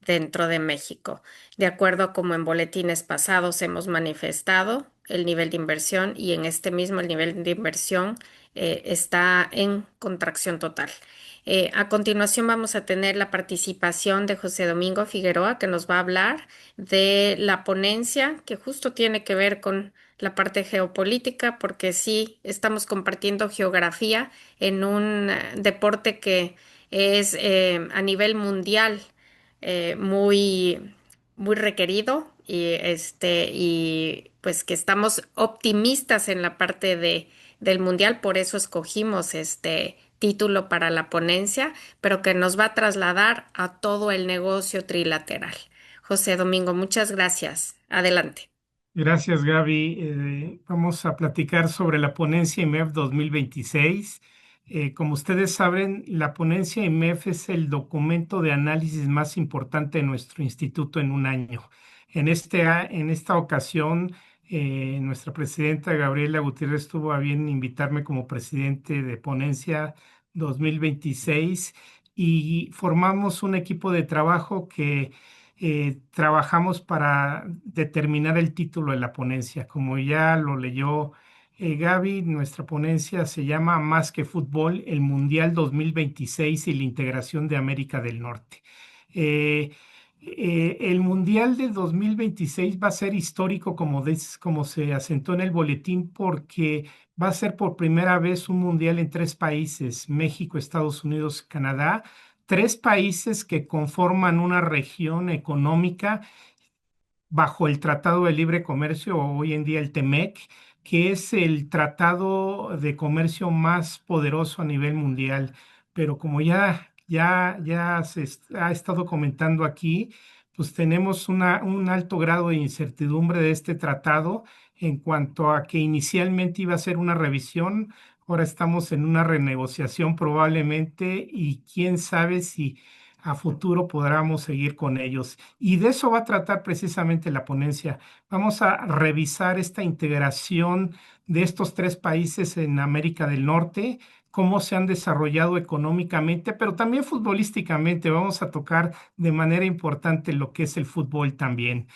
dentro de México. De acuerdo a como en boletines pasados hemos manifestado el nivel de inversión y en este mismo el nivel de inversión está en contracción total. A continuación vamos a tener la participación de José Domingo Figueroa, que nos va a hablar de la ponencia que justo tiene que ver con la parte geopolítica, porque sí estamos compartiendo geografía en un deporte que es a nivel mundial muy requerido y pues que estamos optimistas en la parte del mundial, por eso escogimos este título para la ponencia, pero que nos va a trasladar a todo el negocio trilateral. José Domingo, muchas gracias. Adelante. Gracias, Gaby. Vamos a platicar sobre la ponencia IMEF 2026. Como ustedes saben, la ponencia IMEF es el documento de análisis más importante de nuestro instituto en un año. En esta ocasión, nuestra presidenta Gabriela Gutiérrez tuvo a bien invitarme como presidente de ponencia 2026 y formamos un equipo de trabajo que trabajamos para determinar el título de la ponencia. Como ya lo leyó Gaby, nuestra ponencia se llama Más que fútbol, el Mundial 2026 y la integración de América del Norte. Eh, el Mundial de 2026 va a ser histórico, como se asentó en el boletín, porque va a ser por primera vez un mundial en tres países: México, Estados Unidos, Canadá, tres países que conforman una región económica bajo el Tratado de Libre Comercio, o hoy en día el TEMEC, que es el tratado de comercio más poderoso a nivel mundial. Pero como ya ha estado comentando aquí, pues tenemos un alto grado de incertidumbre de este tratado en cuanto a que inicialmente iba a ser una revisión. Ahora estamos en una renegociación probablemente y quién sabe si a futuro podamos seguir con ellos. Y de eso va a tratar precisamente la ponencia. Vamos a revisar esta integración de estos tres países en América del Norte, cómo se han desarrollado económicamente, pero también futbolísticamente. Vamos a tocar de manera importante lo que es el fútbol también.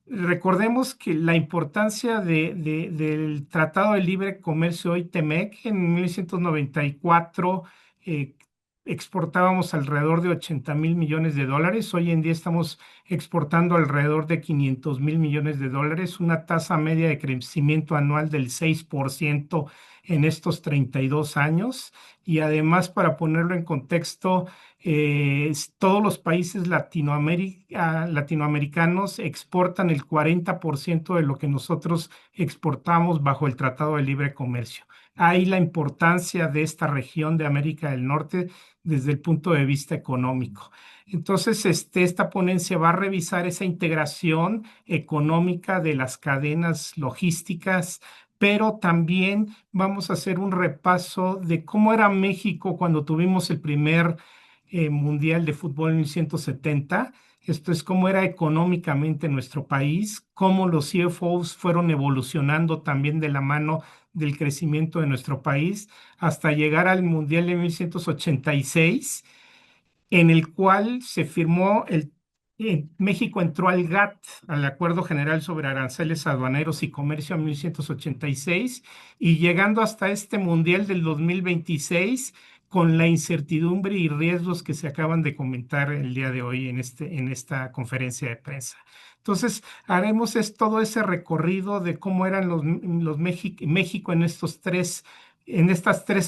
Recordemos que la importancia del Tratado de Libre Comercio hoy, TEMEC, en 1994, exportábamos alrededor de 80,000 millones de dólares. Hoy en día estamos exportando alrededor de 500,000 millones de dólares, una tasa media de crecimiento anual del 6% en estos 32 años. Y además, para ponerlo en contexto, todos los países latinoamericanos exportan el 40% de lo que nosotros exportamos bajo el Tratado de Libre Comercio. Ahí la importancia de esta región de América del Norte desde el punto de vista económico. Entonces, esta ponencia va a revisar esa integración económica de las cadenas logísticas, pero también vamos a hacer un repaso de cómo era México cuando tuvimos el primer Mundial de Fútbol en 1970. Esto es cómo era económicamente nuestro país, cómo los CFOs fueron evolucionando también de la mano del crecimiento de nuestro país hasta llegar al Mundial de 1986, en el cual se firmó México entró al GATT, al Acuerdo General sobre Aranceles Aduaneros y Comercio en 1986, y llegando hasta este Mundial del 2026 con la incertidumbre y riesgos que se acaban de comentar el día de hoy en esta conferencia de prensa. Entonces, haremos todo ese recorrido de cómo eran México en estas tres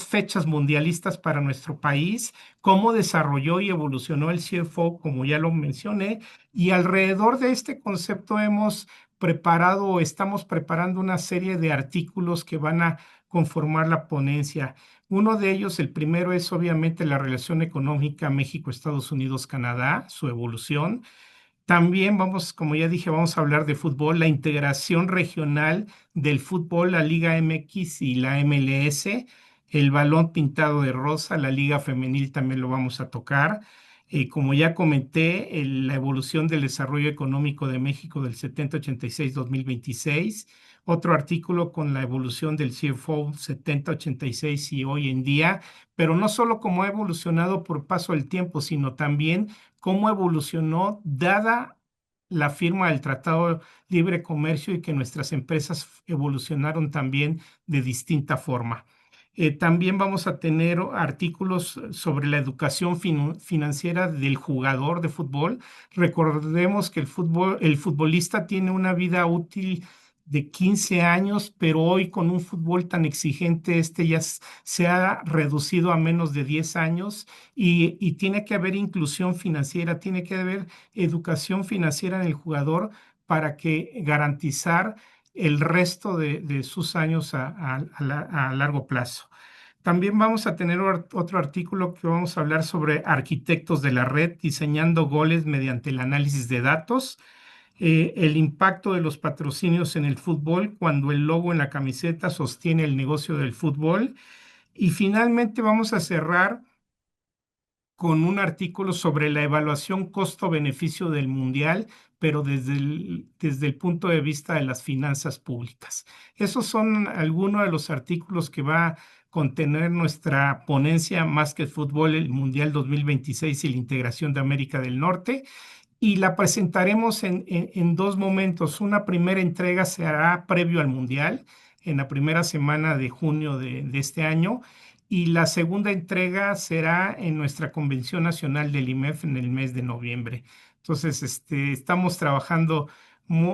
fechas mundialistas para nuestro país, cómo desarrolló y evolucionó el CFO, como ya lo mencioné, y alrededor de este concepto hemos preparado o estamos preparando una serie de artículos que van a conformar la ponencia. Uno de ellos, el primero, es obviamente la relación económica México-Estados Unidos-Canadá, su evolución. También vamos, como ya dije, vamos a hablar de fútbol, la integración regional del fútbol, la Liga MX y la MLS, el balón pintado de rosa, la Liga Femenil también lo vamos a tocar. Como ya comenté, la evolución del desarrollo económico de México del 70-86-2026. Otro artículo con la evolución del CFO 70-86 y hoy en día, pero no solo cómo ha evolucionado por paso del tiempo, sino también cómo evolucionó dada la firma del Tratado de Libre Comercio y que nuestras empresas evolucionaron también de distinta forma. También vamos a tener artículos sobre la educación financiera del jugador de fútbol. Recordemos que el futbolista tiene una vida útil de 15 años, pero hoy con un fútbol tan exigente, ya se ha reducido a menos de 10 años y tiene que haber inclusión financiera, tiene que haber educación financiera en el jugador para que garantizar el resto de sus años a largo plazo. También vamos a tener otro artículo que vamos a hablar sobre arquitectos de la red, diseñando goles mediante el análisis de datos, el impacto de los patrocinios en el fútbol cuando el logo en la camiseta sostiene el negocio del fútbol. Y finalmente vamos a cerrar con un artículo sobre la evaluación costo-beneficio del mundial, pero desde el punto de vista de las finanzas públicas. Esos son algunos de los artículos que va a contener nuestra ponencia Más que Fútbol, el Mundial 2026 y la integración de América del Norte. Y la presentaremos en dos momentos. Una primera entrega se hará previo al Mundial, en la primera semana de junio de este año, y la segunda entrega será en nuestra Convención Nacional del IMEF en el mes de noviembre. Entonces, estamos trabajando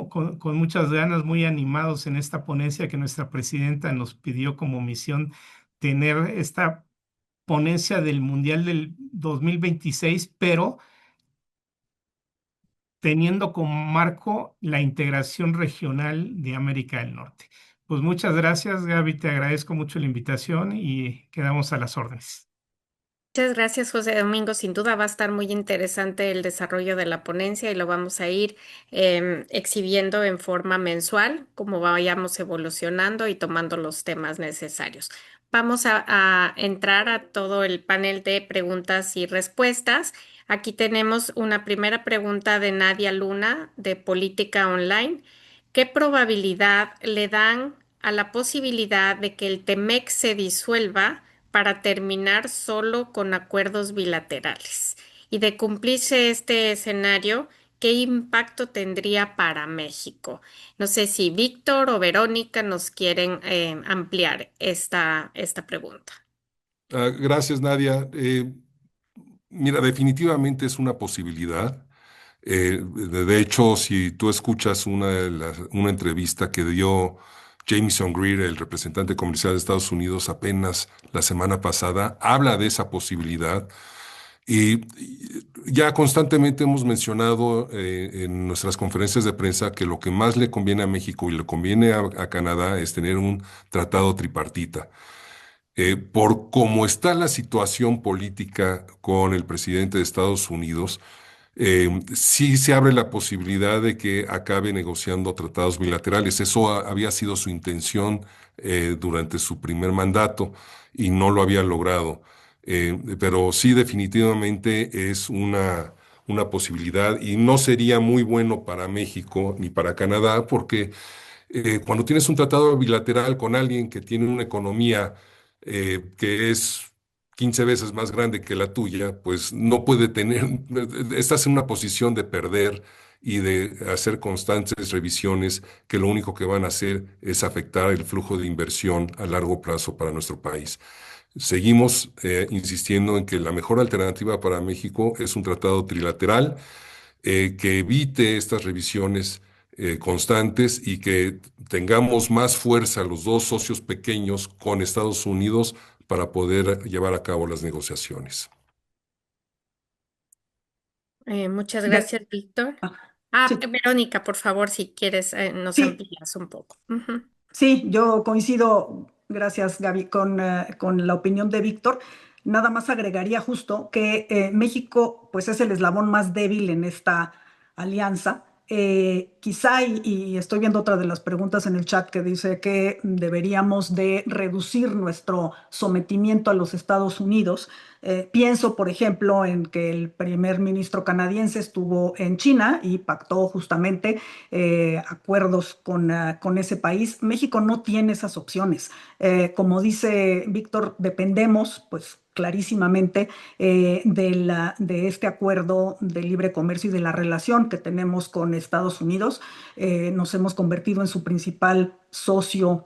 con muchas ganas, muy animados en esta ponencia que nuestra presidenta nos pidió como misión, tener esta ponencia del Mundial del 2026, pero teniendo como marco la integración regional de América del Norte. Pues muchas gracias, Gaby, te agradezco mucho la invitación y quedamos a las órdenes. Muchas gracias, José Domingo. Sin duda va a estar muy interesante el desarrollo de la ponencia y lo vamos a ir exhibiendo en forma mensual, como vayamos evolucionando y tomando los temas necesarios. Vamos a entrar a todo el panel de preguntas y respuestas. Aquí tenemos una primera pregunta de Nadia Luna de Política Online. ¿Qué probabilidad le dan a la posibilidad de que el TEMEC se disuelva para terminar solo con acuerdos bilaterales? Y de cumplirse este escenario, ¿qué impacto tendría para México? No sé si Víctor o Verónica nos quieren ampliar esta pregunta. Gracias, Nadia. Mira, definitivamente es una posibilidad. De hecho, si tú escuchas una entrevista que dio Jameson Greer, el representante comercial de Estados Unidos, apenas la semana pasada, habla de esa posibilidad. Y ya constantemente hemos mencionado en nuestras conferencias de prensa que lo que más le conviene a México y le conviene a Canadá es tener un tratado tripartita. Por cómo está la situación política con el presidente de Estados Unidos, sí se abre la posibilidad de que acabe negociando tratados bilaterales. Eso había sido su intención durante su primer mandato y no lo había logrado. Pero sí, definitivamente es una posibilidad y no sería muy bueno para México ni para Canadá porque cuando tienes un tratado bilateral con alguien que tiene una economía que es 15 veces más grande que la tuya, pues no puede tener, estás en una posición de perder y de hacer constantes revisiones que lo único que van a hacer es afectar el flujo de inversión a largo plazo para nuestro país. Seguimos insistiendo en que la mejor alternativa para México es un tratado trilateral que evite estas revisiones constantes y que tengamos más fuerza los dos socios pequeños con Estados Unidos para poder llevar a cabo las negociaciones. Muchas De- gracias, Víctor. ah, sí, Verónica, por favor, si quieres, nos sí, amplías un poco. Ujú. sí, yo coincido, gracias Gaby, con la opinión de Víctor. Nada más agregaría justo que México pues es el eslabón más débil en esta alianza. Quizá, y estoy viendo otra de las preguntas en el chat que dice que deberíamos de reducir nuestro sometimiento a los Estados Unidos. Pienso, por ejemplo, en que el primer ministro canadiense estuvo en China y pactó justamente acuerdos con ese país. México no tiene esas opciones. Como dice Víctor, dependemos, pues clarísimamente, de este acuerdo de libre comercio y de la relación que tenemos con Estados Unidos. Nos hemos convertido en su principal socio.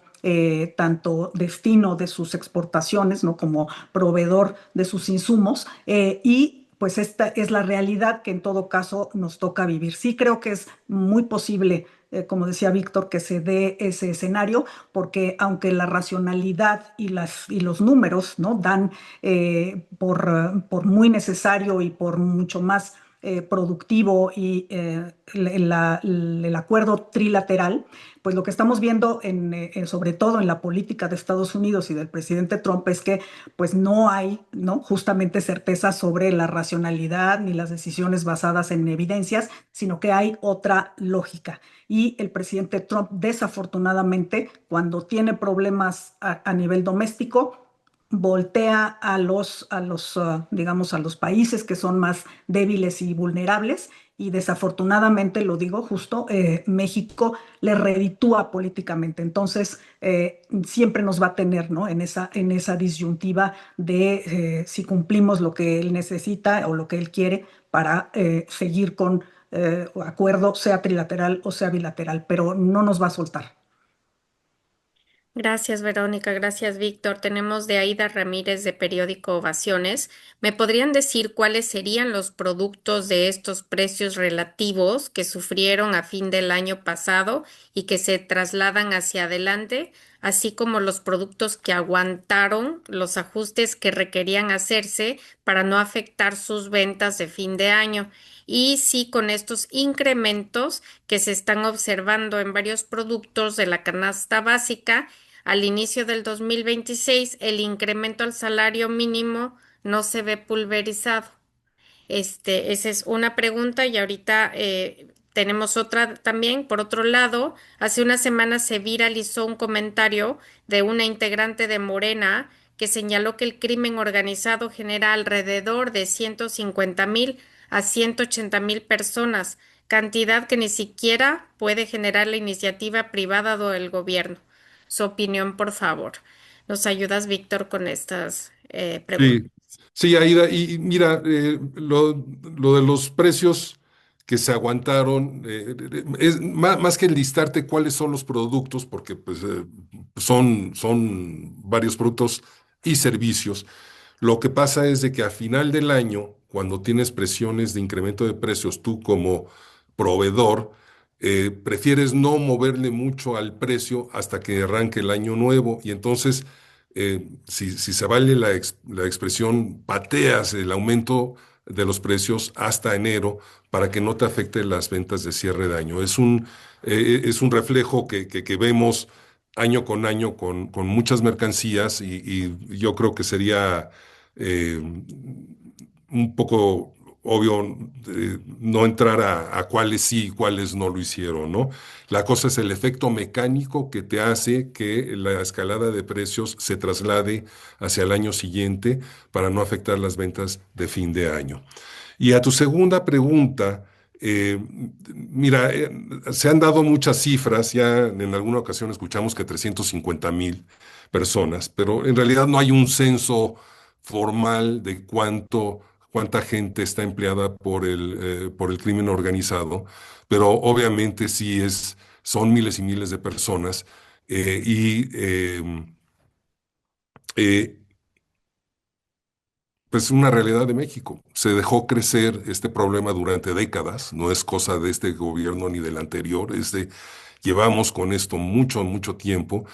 Tanto destino de sus exportaciones, ¿no? Como proveedor de sus insumos, y pues esta es la realidad que en todo caso nos toca vivir. Sí creo que es muy posible, como decía Víctor, que se dé ese escenario, porque aunque la racionalidad y los números, ¿no? Dan por muy necesario y por mucho más productivo y el acuerdo trilateral, pues lo que estamos viendo sobre todo en la política de Estados Unidos y del presidente Trump es que pues no hay, ¿no? Justamente certeza sobre la racionalidad ni las decisiones basadas en evidencias, sino que hay otra lógica. Y el presidente Trump, desafortunadamente, cuando tiene problemas a nivel doméstico, voltea digamos, a los países que son más débiles y vulnerables. Y desafortunadamente, lo digo justo, México le reditúa políticamente. Entonces, siempre nos va a tener, ¿no? En esa disyuntiva de si cumplimos lo que él necesita o lo que él quiere para seguir con acuerdo, sea trilateral o sea bilateral, pero no nos va a soltar. Gracias, Verónica. Gracias, Víctor. Tenemos de Aida Ramírez de Periódico Ovaciones. ¿Me podrían decir cuáles serían los productos de estos precios relativos que sufrieron a fin del año pasado y que se trasladan hacia adelante, así como los productos que aguantaron los ajustes que requerían hacerse para no afectar sus ventas de fin de año? Y si con estos incrementos que se están observando en varios productos de la canasta básica, al inicio del 2026, el incremento al salario mínimo no se ve pulverizado. Esa es una pregunta y ahorita tenemos otra también. Por otro lado, hace una semana se viralizó un comentario de una integrante de Morena que señaló que el crimen organizado genera alrededor de 150,000 a 180,000 personas, cantidad que ni siquiera puede generar la iniciativa privada o el gobierno. Su opinión, por favor. ¿Nos ayudas, Víctor, con estas preguntas? Sí, sí, Aida, y mira, lo de los precios que se aguantaron, es más que listarte cuáles son los productos, porque pues, son varios productos y servicios. Lo que pasa es de que a final del año cuando tienes presiones de incremento de precios, tú como proveedor, prefieres no moverle mucho al precio hasta que arranque el año nuevo y entonces, si se vale la expresión, pateas el aumento de los precios hasta enero para que no te afecte las ventas de cierre de año. Es un reflejo que vemos año con año con muchas mercancías y yo creo que sería eh, un poco obvio no entrar a cuáles sí y cuáles no lo hicieron, ¿no? La cosa es el efecto mecánico que te hace que la escalada de precios se traslade hacia el año siguiente para no afectar las ventas de fin de año. Y a tu segunda pregunta, mira, se han dado muchas cifras, ya en alguna ocasión escuchamos que 350,000 personas, pero en realidad no hay un censo formal de cuánta gente está empleada por el crimen organizado, pero obviamente sí son miles y miles de personas eh, y eh, pues una realidad de México. Se dejó crecer este problema durante décadas, no es cosa de este gobierno ni del anterior, llevamos con esto mucho, mucho tiempo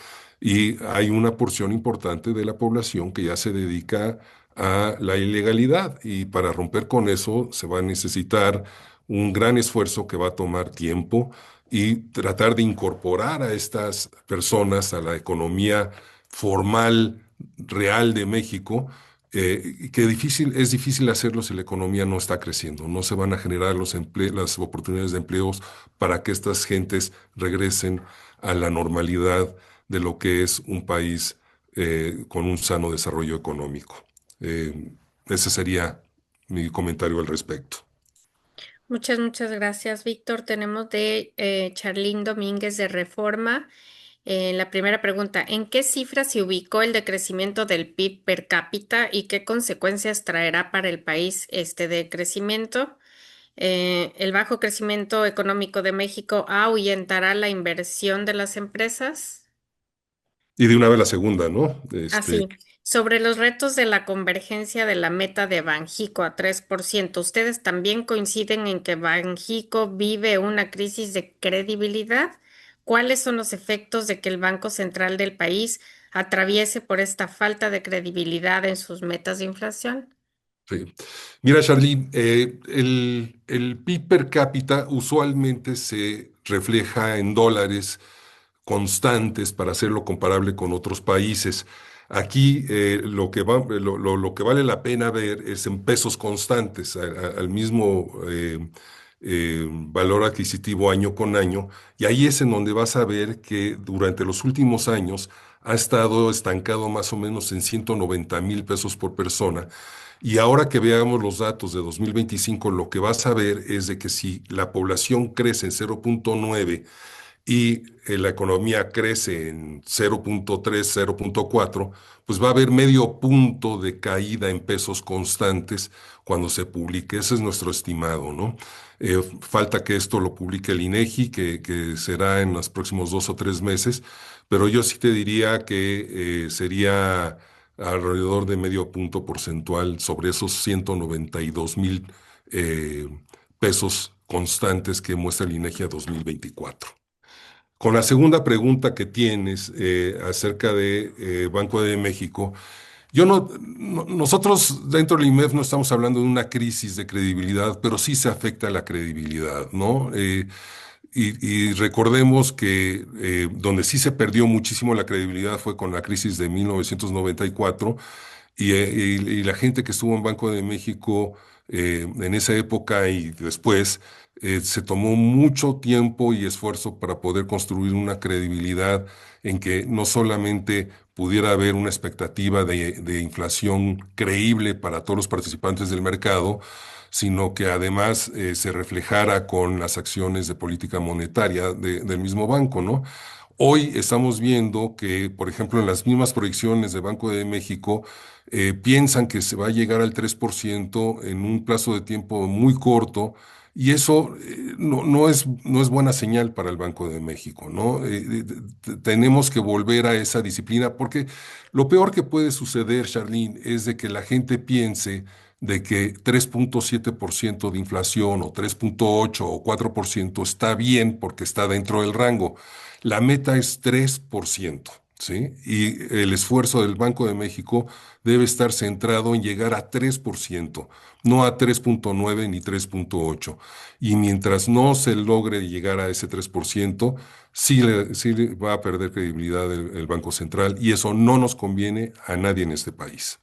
y hay una porción importante de la población que ya se dedica a la ilegalidad y para romper con eso se va a necesitar un gran esfuerzo que va a tomar tiempo y tratar de incorporar a estas personas a la economía formal, real de México que es difícil hacerlo si la economía no está creciendo. No se van a generar las oportunidades de empleos para que estas gentes regresen a la normalidad de lo que es un país con un sano desarrollo económico. Eh, Ese sería mi comentario al respecto. Muchas gracias, Víctor. Tenemos de Charlín Domínguez de Reforma. La primera pregunta, ¿en qué cifra se ubicó el decrecimiento del PIB per cápita y qué consecuencias traerá para el país este decrecimiento? ¿El bajo crecimiento económico de México ahuyentará la inversión de las empresas? Y de una vez la segunda, ¿no? Así, sobre los retos de la convergencia de la meta de Banjico a 3%, ¿ustedes también coinciden en que Banjico vive una crisis de credibilidad? ¿Cuáles son los efectos de que el Banco Central del país atraviese por esta falta de credibilidad en sus metas de inflación? Sí. Mira, Charlene, el PIB per cápita usualmente se refleja en dólares constantes para hacerlo comparable con otros países. Aquí lo que vale la pena ver es en pesos constantes, al mismo valor adquisitivo año con año, y ahí es en donde vas a ver que durante los últimos años ha estado estancado más o menos en 190,000 pesos por persona. Y ahora que veamos los datos de 2025, lo que vas a ver es de que si la población crece en 0,9 y la economía crece en 0,3, 0,4, pues va a haber medio punto de caída en pesos constantes cuando se publique. Ese es nuestro estimado, ¿no? Falta que esto lo publique el INEGI, que será en los próximos 2 o 3 meses, pero yo sí te diría que sería alrededor de medio punto porcentual sobre esos 192,000 eh, pesos constantes que muestra el INEGI a 2024. Con la segunda pregunta que tienes acerca de Banco de México, nosotros dentro del IMEF no estamos hablando de una crisis de credibilidad, pero sí se afecta la credibilidad, ¿no? Y recordemos que donde sí se perdió muchísimo la credibilidad fue con la crisis de 1994 y la gente que estuvo en Banco de México en esa época y después se tomó mucho tiempo y esfuerzo para poder construir una credibilidad en que no solamente pudiera haber una expectativa de inflación creíble para todos los participantes del mercado, sino que además se reflejara con las acciones de política monetaria del mismo banco, ¿no? Hoy estamos viendo que, por ejemplo, en las mismas proyecciones de Banco de México, piensan que se va a llegar al 3% en un plazo de tiempo muy corto, y eso no es buena señal para el Banco de México, ¿no? Tenemos que volver a esa disciplina, porque lo peor que puede suceder, Charlene, es de que la gente piense de que 3.7% de inflación o 3.8 o 4% está bien porque está dentro del rango. La meta es 3%, ¿sí? Y el esfuerzo del Banco de México debe estar centrado en llegar a 3%, no a 3.9 ni 3.8. Y mientras no se logre llegar a ese 3%, sí le va a perder credibilidad el Banco Central y eso no nos conviene a nadie en este país.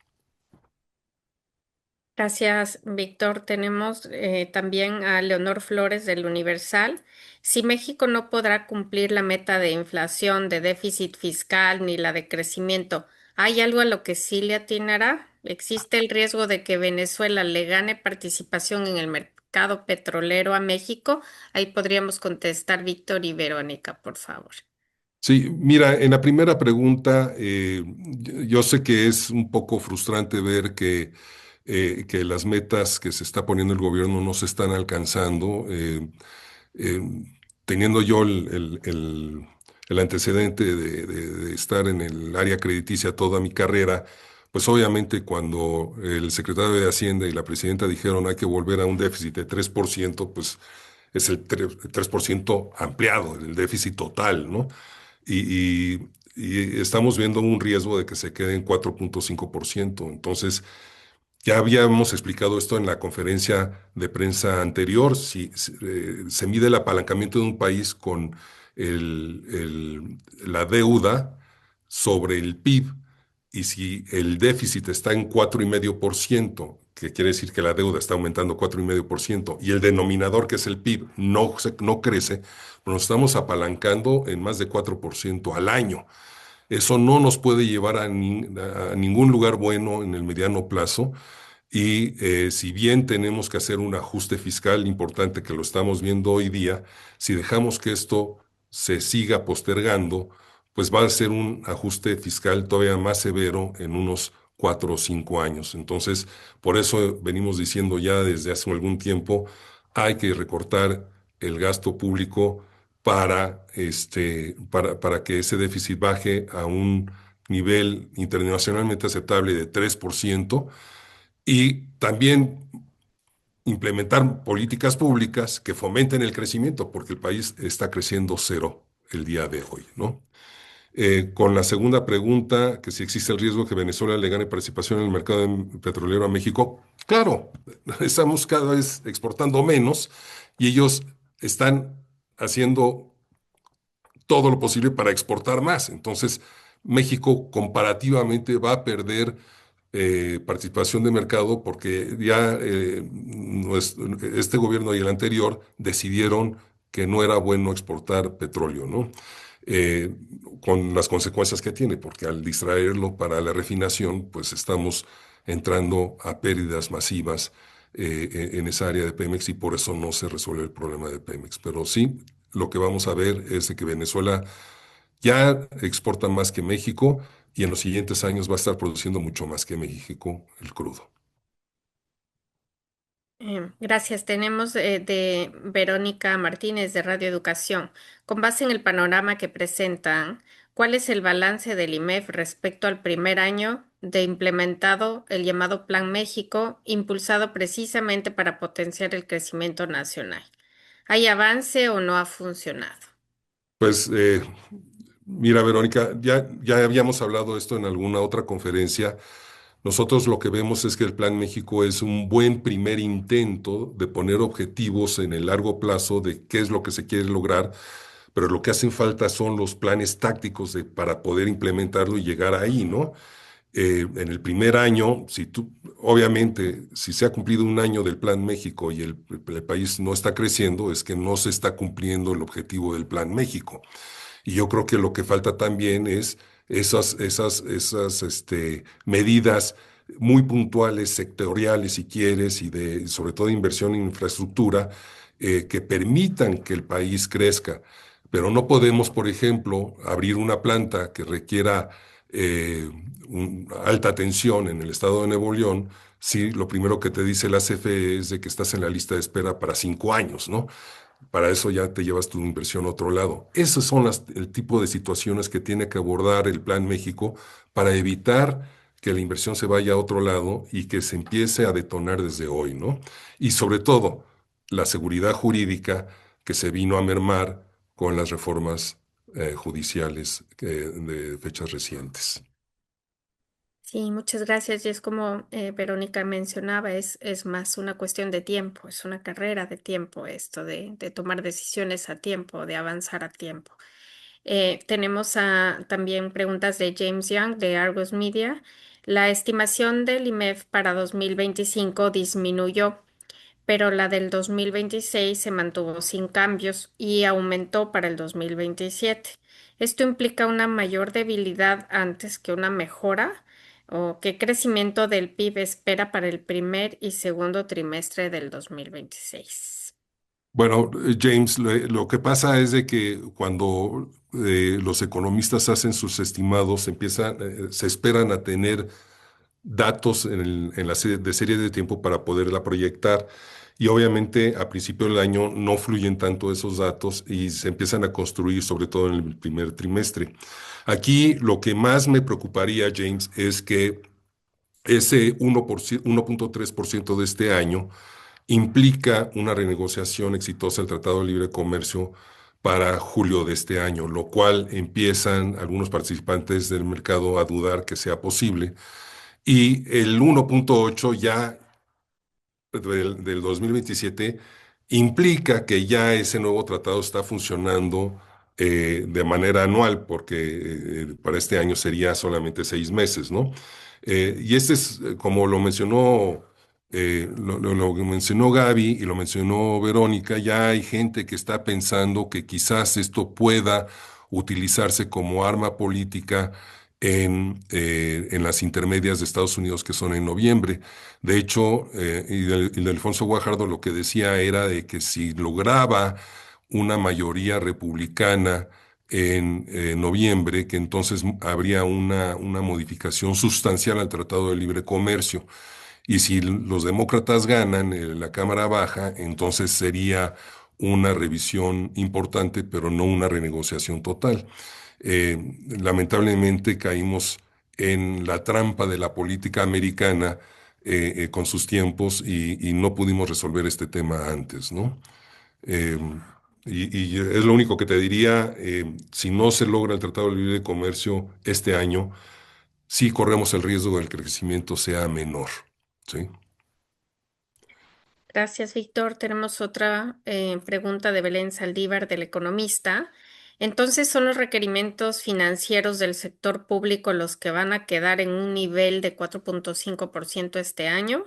Gracias, Víctor. Tenemos también a Leonor Flores del Universal. Si México no podrá cumplir la meta de inflación, de déficit fiscal ni la de crecimiento, ¿hay algo a lo que sí le atinará? ¿Existe el riesgo de que Venezuela le gane participación en el mercado petrolero a México? Ahí podríamos contestar Víctor y Verónica, por favor. Sí, mira, en la primera pregunta, yo sé que es un poco frustrante ver que las metas que se está poniendo el gobierno no se están alcanzando. Eh, Teniendo yo el antecedente de estar en el área crediticia toda mi carrera, pues obviamente cuando el secretario de Hacienda y la presidenta dijeron hay que volver a un déficit de 3%, pues es el 3% ampliado, el déficit total, ¿no? Y, y estamos viendo un riesgo de que se quede en 4.5%. Entonces, ya habíamos explicado esto en la conferencia de prensa anterior. Si se mide el apalancamiento de un país con la deuda sobre el PIB, y si el déficit está en 4,5%, que quiere decir que la deuda está aumentando 4,5%, y el denominador, que es el PIB, no crece, nos estamos apalancando en más de 4% al año. Eso no nos puede llevar a ningún lugar bueno en el mediano plazo. Y si bien tenemos que hacer un ajuste fiscal importante que lo estamos viendo hoy día, si dejamos que esto se siga postergando, pues va a ser un ajuste fiscal todavía más severo en unos 4 o 5 años. Entonces, por eso venimos diciendo ya desde hace algún tiempo, hay que recortar el gasto público para que ese déficit baje a un nivel internacionalmente aceptable de 3%. Y también implementar políticas públicas que fomenten el crecimiento, porque el país está creciendo cero el día de hoy, ¿no? Con la segunda pregunta, que si existe el riesgo que Venezuela le gane participación en el mercado petrolero a México, claro, estamos cada vez exportando menos y ellos están haciendo todo lo posible para exportar más. Entonces, México comparativamente va a perder participación de mercado porque ya este gobierno y el anterior decidieron que no era bueno exportar petróleo, ¿no? Eh, con las consecuencias que tiene, porque al distraerlo para la refinación, pues estamos entrando a pérdidas masivas en esa área de Pemex y por eso no se resuelve el problema de Pemex. Pero sí, lo que vamos a ver es de que Venezuela ya exporta más que México y en los siguientes años va a estar produciendo mucho más que México el crudo. Gracias. Tenemos de Verónica Martínez de Radio Educación. Con base en el panorama que presentan, ¿cuál es el balance del IMEF respecto al primer año de implementado el llamado Plan México, impulsado precisamente para potenciar el crecimiento nacional? ¿Hay avance o no ha funcionado? Pues mira, Verónica, ya habíamos hablado esto en alguna otra conferencia. Nosotros lo que vemos es que el Plan México es un buen primer intento de poner objetivos en el largo plazo de qué es lo que se quiere lograr, pero lo que hacen falta son los planes tácticos para poder implementarlo y llegar ahí, ¿no? En el primer año, obviamente, si se ha cumplido un año del Plan México y el país no está creciendo, es que no se está cumpliendo el objetivo del Plan México. Y yo creo que lo que falta también es esas medidas muy puntuales, sectoriales, si quieres, y sobre todo de inversión en infraestructura, que permitan que el país crezca. Pero no podemos, por ejemplo, abrir una planta que requiera alta tensión en el estado de Nuevo León si lo primero que te dice la CFE es de que estás en la lista de espera para 5 años, ¿no? Para eso ya te llevas tu inversión a otro lado. Esos son el tipo de situaciones que tiene que abordar el Plan México para evitar que la inversión se vaya a otro lado y que se empiece a detonar desde hoy, ¿no? Y sobre todo, la seguridad jurídica que se vino a mermar con las reformas judiciales de fechas recientes. Sí, muchas gracias. Y es como Verónica mencionaba, es más una cuestión de tiempo, es una carrera de tiempo esto de tomar decisiones a tiempo, de avanzar a tiempo. Tenemos también preguntas de James Young de Argos Media. La estimación del IMEF para 2025 disminuyó, pero la del 2026 se mantuvo sin cambios y aumentó para el 2027. ¿Esto implica una mayor debilidad antes que una mejora? ¿O qué crecimiento del PIB espera para el primer y segundo trimestre del 2026? Bueno, James, lo que pasa es de que cuando los economistas hacen sus estimados, se esperan a tener datos en la serie de tiempo para poderla proyectar. Y obviamente a principio del año no fluyen tanto esos datos y se empiezan a construir, sobre todo en el primer trimestre. Aquí lo que más me preocuparía, James, es que ese 1.3% de este año implica una renegociación exitosa del Tratado de Libre Comercio para julio de este año, lo cual empiezan algunos participantes del mercado a dudar que sea posible. Y el 1.8 ya del 2027 implica que ya ese nuevo tratado está funcionando de manera anual, porque para este año sería solamente 6 meses, ¿no? Y este es, como lo mencionó Gaby y lo mencionó Verónica, ya hay gente que está pensando que quizás esto pueda utilizarse como arma política en las intermedias de Estados Unidos que son en noviembre. De hecho, y de Alfonso Guajardo lo que decía era de que si lograba una mayoría republicana en noviembre, que entonces habría una modificación sustancial al Tratado de Libre Comercio. Y si los demócratas ganan la Cámara Baja, entonces sería una revisión importante, pero no una renegociación total. Lamentablemente caímos en la trampa de la política americana con sus tiempos y no pudimos resolver este tema antes, ¿no? Eh, y es lo único que te diría, si no se logra el Tratado de Libre Comercio este año, sí corremos el riesgo de que el crecimiento sea menor, ¿sí? Gracias, Víctor. Tenemos otra pregunta de Belén Saldívar, del Economista. Entonces, ¿son los requerimientos financieros del sector público los que van a quedar en un nivel de 4.5% este año?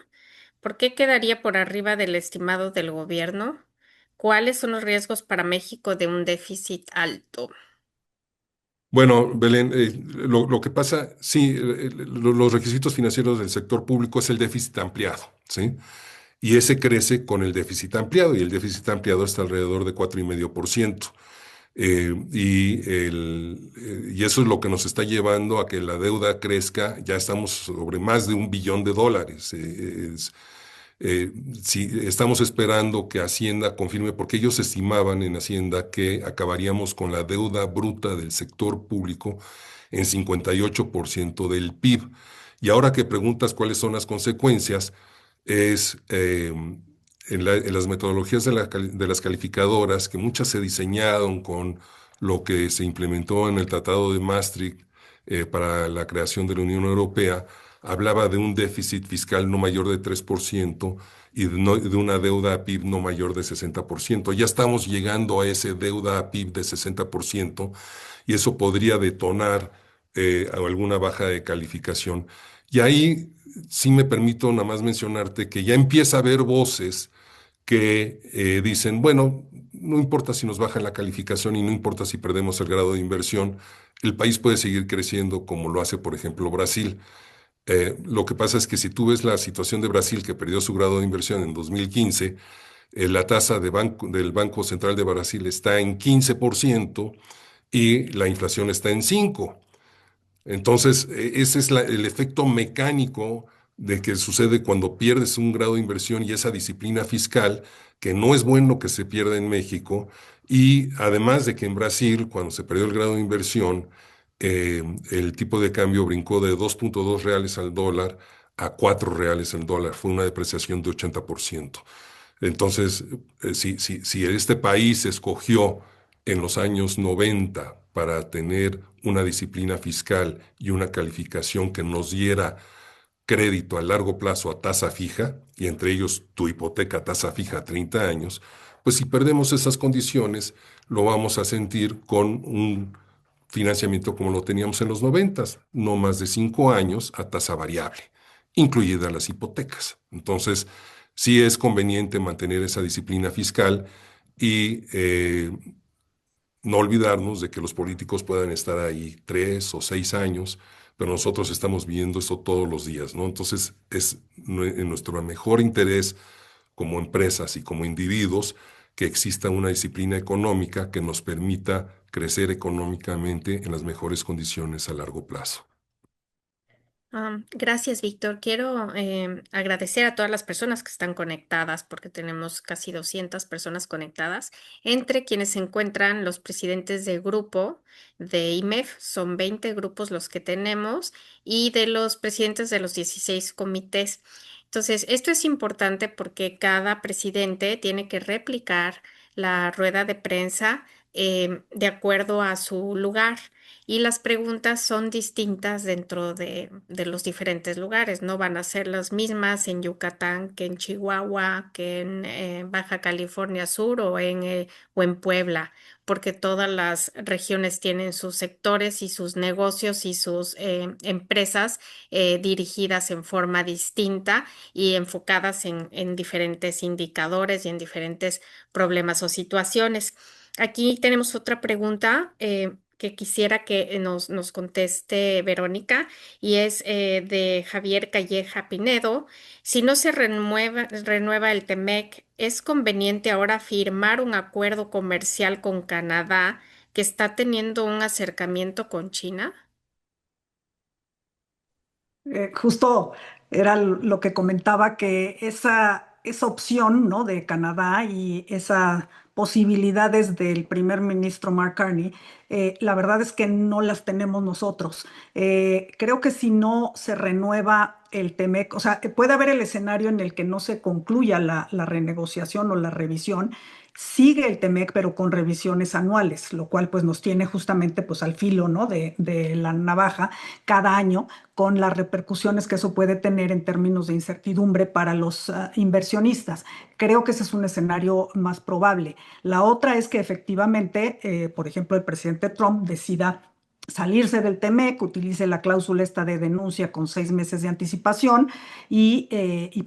¿Por qué quedaría por arriba del estimado del gobierno? ¿Cuáles son los riesgos para México de un déficit alto? Bueno, Belén, lo que pasa, sí, los requisitos financieros del sector público es el déficit ampliado, ¿sí? Y ese crece con el déficit ampliado, y el déficit ampliado está alrededor de 4,5%. Y eso es lo que nos está llevando a que la deuda crezca. Ya estamos sobre más de $1 billón. Si estamos esperando que Hacienda confirme, porque ellos estimaban en Hacienda que acabaríamos con la deuda bruta del sector público en 58% del PIB. Y ahora que preguntas cuáles son las consecuencias, es en las metodologías de las calificadoras, que muchas se diseñaron con lo que se implementó en el Tratado de Maastricht para la creación de la Unión Europea, hablaba de un déficit fiscal no mayor de 3% y de una deuda a PIB no mayor de 60%. Ya estamos llegando a ese deuda a PIB de 60% y eso podría detonar alguna baja de calificación. Y ahí sí me permito nada más mencionarte que ya empieza a haber voces que dicen, bueno, no importa si nos bajan la calificación y no importa si perdemos el grado de inversión, el país puede seguir creciendo como lo hace, por ejemplo, Brasil. Lo que pasa es que si tú ves la situación de Brasil, que perdió su grado de inversión en 2015, la tasa del Banco Central de Brasil está en 15% y la inflación está en 5%. Entonces, ese es el efecto mecánico de que sucede cuando pierdes un grado de inversión y esa disciplina fiscal, que no es bueno que se pierda en México. Y además de que en Brasil, cuando se perdió el grado de inversión, el tipo de cambio brincó de 2.2 reales al dólar a 4 reales al dólar. Fue una depreciación de 80%. Entonces, si este país escogió en los años 90 para tener una disciplina fiscal y una calificación que nos diera crédito a largo plazo a tasa fija, y entre ellos tu hipoteca a tasa fija a 30 años, pues si perdemos esas condiciones, lo vamos a sentir con un financiamiento como lo teníamos en los 90, no más de 5 años a tasa variable, incluidas las hipotecas. Entonces, sí es conveniente mantener esa disciplina fiscal y no olvidarnos de que los políticos puedan estar ahí 3 o 6 años, pero nosotros estamos viendo esto todos los días, ¿no? Entonces es en nuestro mejor interés como empresas y como individuos que exista una disciplina económica que nos permita crecer económicamente en las mejores condiciones a largo plazo. Gracias, Víctor. Quiero agradecer a todas las personas que están conectadas, porque tenemos casi 200 personas conectadas, entre quienes se encuentran los presidentes de grupo de IMEF, son 20 grupos los que tenemos, y de los presidentes de los 16 comités. Entonces, esto es importante porque cada presidente tiene que replicar la rueda de prensa de acuerdo a su lugar. Y las preguntas son distintas dentro de los diferentes lugares. No van a ser las mismas en Yucatán que en Chihuahua, que en Baja California Sur o en Puebla, porque todas las regiones tienen sus sectores y sus negocios y sus empresas dirigidas en forma distinta y enfocadas en diferentes indicadores y en diferentes problemas o situaciones. Aquí tenemos otra pregunta que quisiera que nos conteste Verónica, y es de Javier Calleja Pinedo. Si no se renueva el TEMEC, ¿es conveniente ahora firmar un acuerdo comercial con Canadá que está teniendo un acercamiento con China? Justo era lo que comentaba, que esa opción, ¿no?, de Canadá y esas posibilidades del primer ministro Mark Carney, la verdad es que no las tenemos nosotros. Creo que si no se renueva el TEMEC, o sea, puede haber el escenario en el que no se concluya la renegociación o la revisión. Sigue el TEMEC, pero con revisiones anuales, lo cual pues nos tiene justamente pues al filo, ¿no?, de la navaja cada año, con las repercusiones que eso puede tener en términos de incertidumbre para los inversionistas. Creo que ese es un escenario más probable. La otra es que efectivamente, por ejemplo, el presidente Trump decida salirse del TEMEC, utilice la cláusula esta de denuncia con 6 meses de anticipación y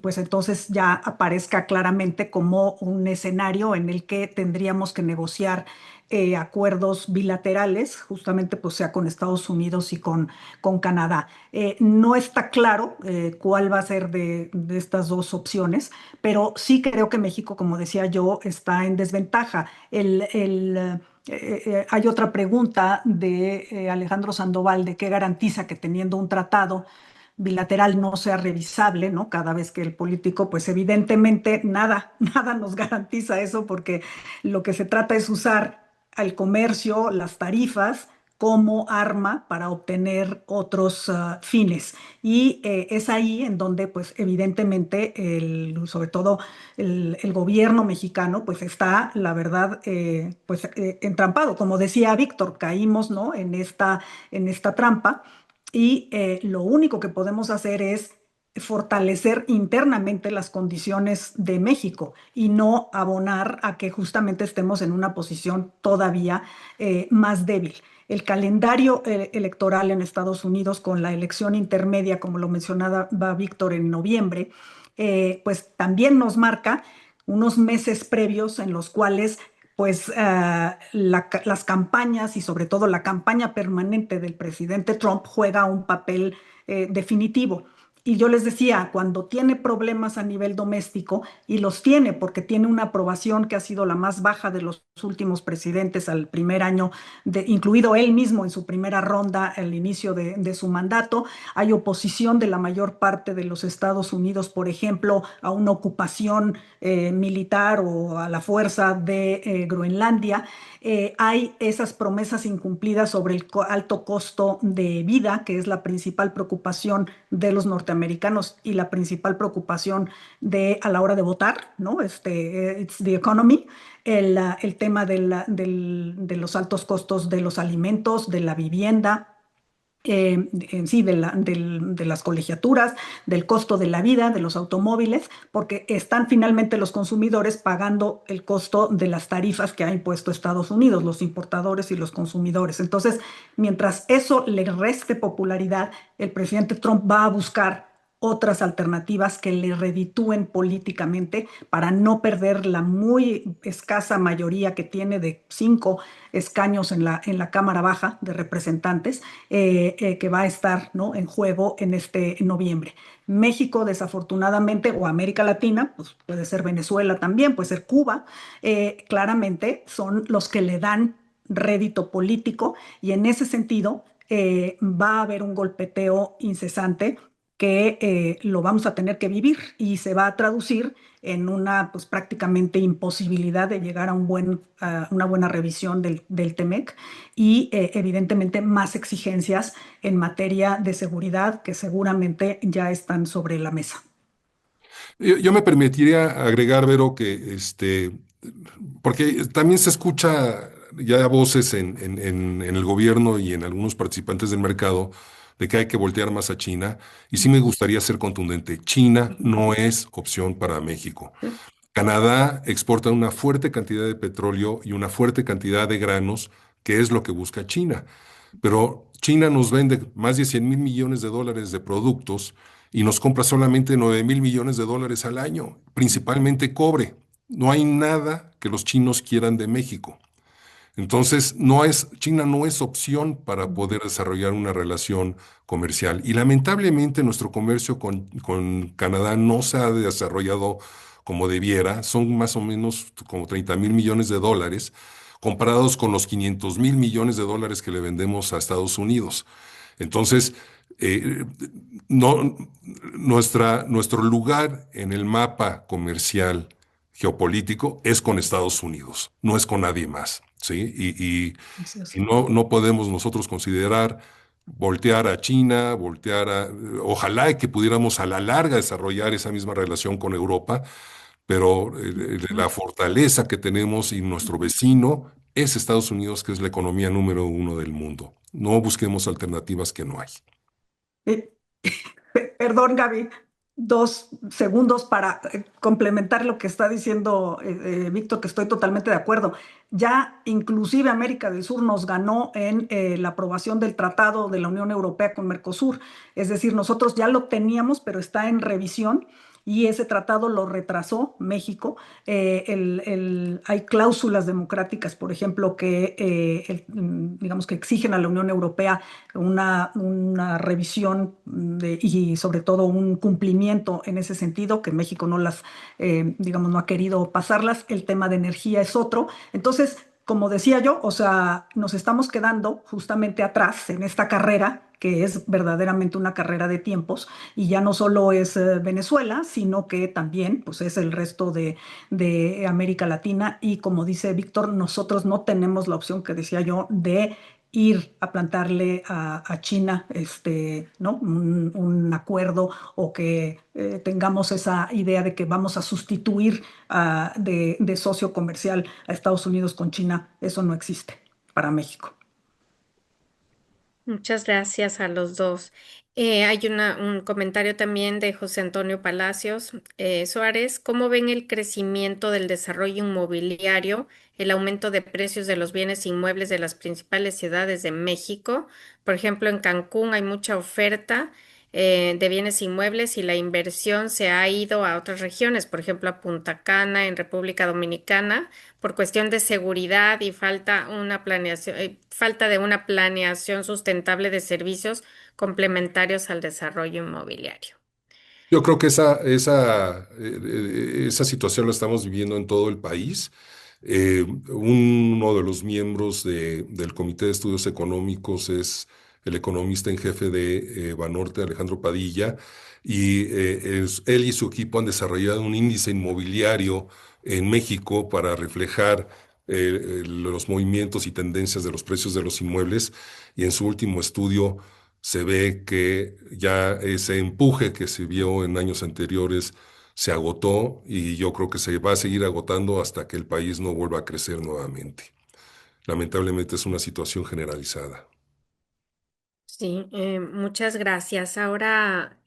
pues entonces ya aparezca claramente como un escenario en el que tendríamos que negociar acuerdos bilaterales, justamente pues sea con Estados Unidos y con Canadá. No está claro cuál va a ser de estas dos opciones, pero sí creo que México, como decía yo, está en desventaja. Hay otra pregunta de Alejandro Sandoval de qué garantiza que teniendo un tratado bilateral no sea revisable, ¿no? Cada vez que el político, pues evidentemente nada, nada nos garantiza eso, porque lo que se trata es usar al comercio, las tarifas, como arma para obtener otros fines. Y es ahí en donde, pues evidentemente, sobre todo el gobierno mexicano, pues está, la verdad, pues entrampado. Como decía Víctor, caímos, ¿no?, en esta trampa y lo único que podemos hacer es fortalecer internamente las condiciones de México y no abonar a que justamente estemos en una posición todavía más débil. El calendario electoral en Estados Unidos con la elección intermedia, como lo mencionaba Víctor, en noviembre, pues también nos marca unos meses previos en los cuales pues las campañas y sobre todo la campaña permanente del presidente Trump juega un papel definitivo. Y yo les decía, cuando tiene problemas a nivel doméstico, y los tiene porque tiene una aprobación que ha sido la más baja de los últimos presidentes al primer año, incluido él mismo en su primera ronda al inicio de su mandato, hay oposición de la mayor parte de los Estados Unidos, por ejemplo, a una ocupación militar o a la fuerza de Groenlandia. Hay esas promesas incumplidas sobre el alto costo de vida, que es la principal preocupación de los norteamericanos y la principal preocupación a la hora de votar, ¿no? It's the economy, el tema de los altos costos de los alimentos, de la vivienda, en sí, de las colegiaturas, del costo de la vida, de los automóviles, porque están finalmente los consumidores pagando el costo de las tarifas que ha impuesto Estados Unidos, los importadores y los consumidores. Entonces, mientras eso le reste popularidad, el presidente Trump va a buscar otras alternativas que le reditúen políticamente para no perder la muy escasa mayoría que tiene de 5 escaños en la Cámara Baja de Representantes, que va a estar, ¿no?, en juego en este noviembre. México, desafortunadamente, o América Latina, pues puede ser Venezuela también, puede ser Cuba, claramente son los que le dan rédito político, y en ese sentido va a haber un golpeteo incesante que lo vamos a tener que vivir, y se va a traducir en una, pues, prácticamente imposibilidad de llegar a una buena revisión del TEMEC, y evidentemente más exigencias en materia de seguridad que seguramente ya están sobre la mesa. Yo me permitiría agregar, Vero, que porque también se escucha ya voces en el gobierno y en algunos participantes del mercado de que hay que voltear más a China, y sí me gustaría ser contundente. China no es opción para México. Canadá exporta una fuerte cantidad de petróleo y una fuerte cantidad de granos, que es lo que busca China. Pero China nos vende más de 100 mil millones de dólares de productos y nos compra solamente 9 mil millones de dólares al año, principalmente cobre. No hay nada que los chinos quieran de México. Entonces, China no es opción para poder desarrollar una relación comercial. Y lamentablemente nuestro comercio con Canadá no se ha desarrollado como debiera. Son más o menos como 30 mil millones de dólares, comparados con los 500 mil millones de dólares que le vendemos a Estados Unidos. Entonces, eh, no, nuestro lugar en el mapa comercial geopolítico es con Estados Unidos, no es con nadie más, ¿sí? Así es. Y no podemos nosotros considerar voltear a China, ojalá que pudiéramos a la larga desarrollar esa misma relación con Europa, pero la fortaleza que tenemos y nuestro vecino es Estados Unidos, que es la economía número uno del mundo. No busquemos alternativas que no hay. Eh, Perdón, Gaby, 2 segundos para complementar lo que está diciendo Víctor, que estoy totalmente de acuerdo. Ya inclusive América del Sur nos ganó en la aprobación del Tratado de la Unión Europea con Mercosur. Es decir, nosotros ya lo teníamos, pero está en revisión. Y ese tratado lo retrasó México. Hay cláusulas democráticas, por ejemplo, que digamos que exigen a la Unión Europea una revisión y sobre todo un cumplimiento en ese sentido, que México no digamos, no ha querido pasarlas. El tema de energía es otro. Entonces, como decía yo, o sea, nos estamos quedando justamente atrás en esta carrera, que es verdaderamente una carrera de tiempos, y ya no solo es Venezuela, sino que también, pues, es el resto de América Latina. Y como dice Víctor, nosotros no tenemos la opción que decía yo de ir a plantarle a China, ¿no?, un acuerdo, o que tengamos esa idea de que vamos a sustituir de socio comercial a Estados Unidos con China. Eso no existe para México. Muchas gracias a los dos. Hay un comentario también de José Antonio Palacios Suárez. ¿Cómo ven el crecimiento del desarrollo inmobiliario, el aumento de precios de los bienes inmuebles de las principales ciudades de México? Por ejemplo, en Cancún hay mucha oferta de bienes inmuebles y la inversión se ha ido a otras regiones, por ejemplo, a Punta Cana, en República Dominicana, por cuestión de seguridad y falta de una planeación sustentable de servicios complementarios al desarrollo inmobiliario. Yo creo que esa situación la estamos viviendo en todo el país. Uno de los miembros del Comité de Estudios Económicos es el economista en jefe de Banorte, Alejandro Padilla, y él y su equipo han desarrollado un índice inmobiliario en México para reflejar los movimientos y tendencias de los precios de los inmuebles, y en su último estudio se ve que ya ese empuje que se vio en años anteriores se agotó, y yo creo que se va a seguir agotando hasta que el país no vuelva a crecer nuevamente. Lamentablemente es una situación generalizada. Sí, muchas gracias. Ahora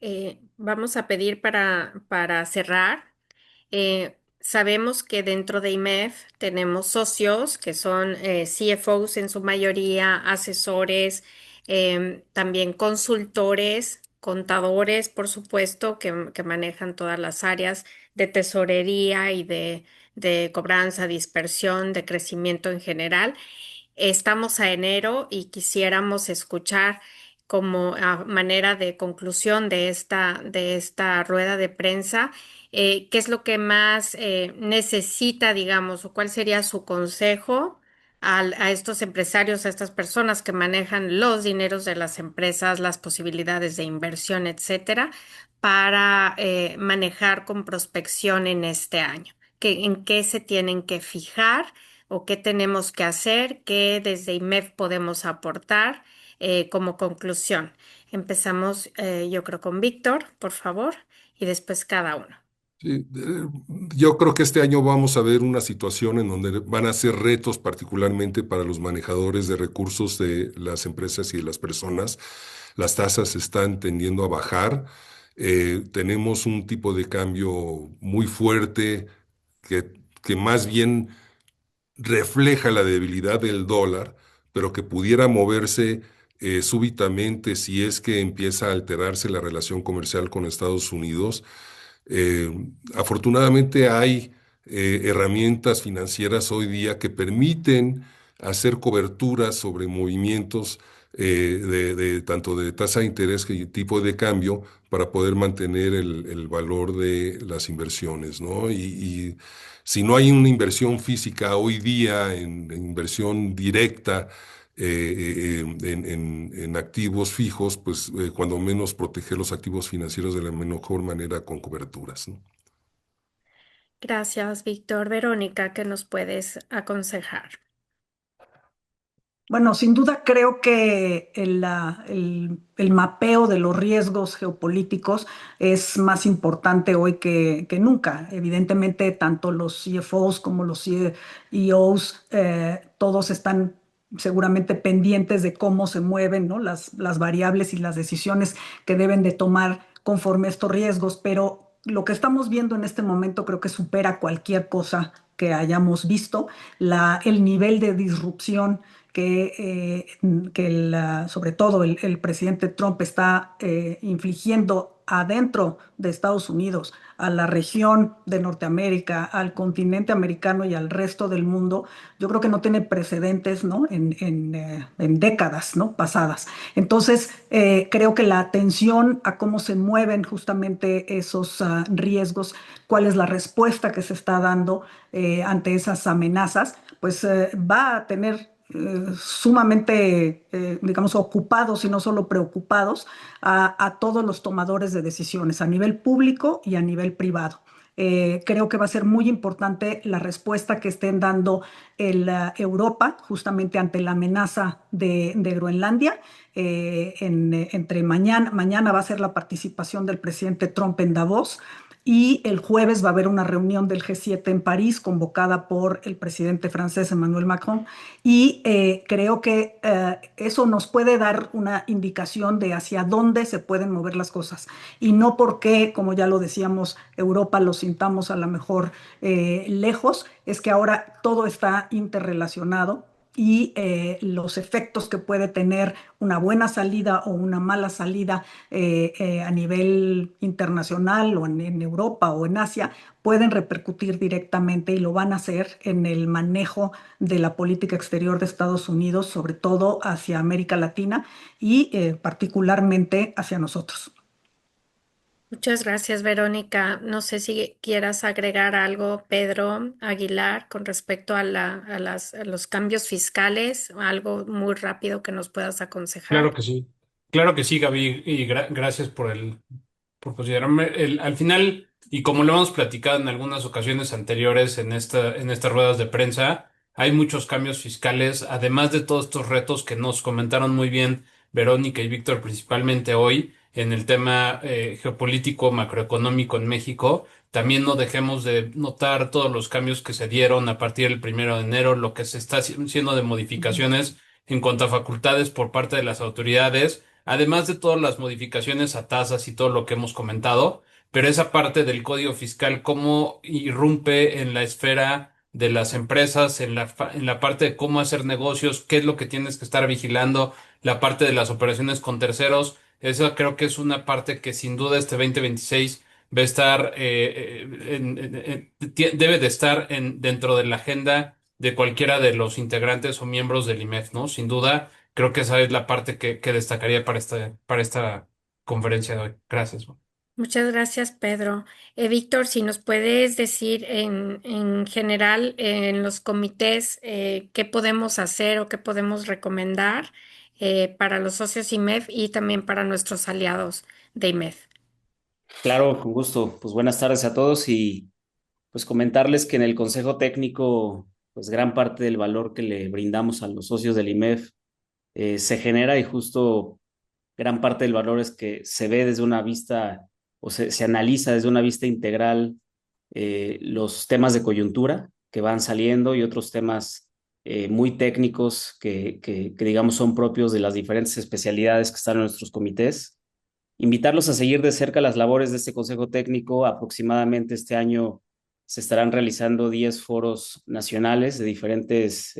vamos a pedir para cerrar. Sabemos que dentro de IMEF tenemos socios que son CFOs en su mayoría, asesores, también consultores, contadores, por supuesto, que manejan todas las áreas de tesorería y de cobranza, dispersión, de crecimiento en general. Estamos a enero y quisiéramos escuchar como a manera de conclusión de esta rueda de prensa, qué es lo que más necesita, digamos, o cuál sería su consejo a estos empresarios, a estas personas que manejan los dineros de las empresas, las posibilidades de inversión, etcétera, para manejar con prospección en este año. ¿En qué se tienen que fijar? ¿O qué tenemos que hacer? ¿Qué desde IMEF podemos aportar como conclusión? Empezamos, yo creo, con Víctor, por favor, y después cada uno. Sí, yo creo que este año vamos a ver una situación en donde van a ser retos particularmente para los manejadores de recursos de las empresas y de las personas. Las tasas están tendiendo a bajar. Tenemos un tipo de cambio muy fuerte que más bien refleja la debilidad del dólar, pero que pudiera moverse súbitamente si es que empieza a alterarse la relación comercial con Estados Unidos. Eh, Afortunadamente hay herramientas financieras hoy día que permiten hacer coberturas sobre movimientos tanto de tasa de interés que tipo de cambio para poder mantener el valor de las inversiones, ¿no? Y si no hay una inversión física hoy día en inversión directa, en activos fijos, pues cuando menos proteger los activos financieros de la mejor manera con coberturas, ¿no? Gracias, Víctor. Verónica, ¿qué nos puedes aconsejar? Bueno, sin duda creo que el mapeo de los riesgos geopolíticos es más importante hoy que nunca. Evidentemente, tanto los CFOs como los CEOs, todos están seguramente pendientes de cómo se mueven, ¿no? Las variables y las decisiones que deben de tomar conforme a estos riesgos, pero lo que estamos viendo en este momento creo que supera cualquier cosa que hayamos visto. El nivel de disrupción sobre todo el presidente Trump está infligiendo adentro de Estados Unidos, a la región de Norteamérica, al continente americano y al resto del mundo, yo creo que no tiene precedentes, ¿no? En décadas, ¿no? Pasadas. Entonces, creo que la atención a cómo se mueven justamente esos riesgos, cuál es la respuesta que se está dando ante esas amenazas, pues va a tener sumamente, digamos, ocupados y no solo preocupados a todos los tomadores de decisiones a nivel público y a nivel privado. Creo que va a ser muy importante la respuesta que estén dando Europa justamente ante la amenaza de Groenlandia. Entre mañana va a ser la participación del presidente Trump en Davos. Y el jueves va a haber una reunión del G7 en París convocada por el presidente francés Emmanuel Macron. Y creo que eso nos puede dar una indicación de hacia dónde se pueden mover las cosas. Y no porque, como ya lo decíamos, Europa lo sintamos a lo mejor lejos, es que ahora todo está interrelacionado y los efectos que puede tener una buena salida o una mala salida a nivel internacional o en Europa o en Asia pueden repercutir directamente y lo van a hacer en el manejo de la política exterior de Estados Unidos, sobre todo hacia América Latina y particularmente hacia nosotros. Muchas gracias, Verónica. No sé si quieras agregar algo, Pedro Aguilar, con respecto a los cambios fiscales, algo muy rápido que nos puedas aconsejar. Claro que sí. Claro que sí, Gaby, y gracias por considerarme. Al final, y como lo hemos platicado en algunas ocasiones anteriores en estas ruedas de prensa, hay muchos cambios fiscales, además de todos estos retos que nos comentaron muy bien Verónica y Víctor, principalmente hoy, en el tema geopolítico, macroeconómico en México. También no dejemos de notar todos los cambios que se dieron a partir del 1 de enero, lo que se está haciendo de modificaciones en cuanto a facultades por parte de las autoridades, además de todas las modificaciones a tasas y todo lo que hemos comentado, pero esa parte del código fiscal, cómo irrumpe en la esfera de las empresas, en la parte de cómo hacer negocios, qué es lo que tienes que estar vigilando, la parte de las operaciones con terceros, esa creo que es una parte que sin duda este 2026 va a estar, debe de estar dentro de la agenda de cualquiera de los integrantes o miembros del IMEF, ¿no? Sin duda, creo que esa es la parte que destacaría para esta conferencia de hoy. Gracias. Muchas gracias, Pedro. Víctor, si nos puedes decir en general en los comités qué podemos hacer o qué podemos recomendar para los socios IMEF y también para nuestros aliados de IMEF. Claro, con gusto. Pues buenas tardes a todos y pues comentarles que en el Consejo Técnico, pues gran parte del valor que le brindamos a los socios del IMEF se genera y justo gran parte del valor es que se ve desde una vista o se analiza desde una vista integral los temas de coyuntura que van saliendo y otros temas muy técnicos que digamos son propios de las diferentes especialidades que están en nuestros comités. Invitarlos a seguir de cerca las labores de este Consejo Técnico. Aproximadamente este año se estarán realizando 10 foros nacionales de diferentes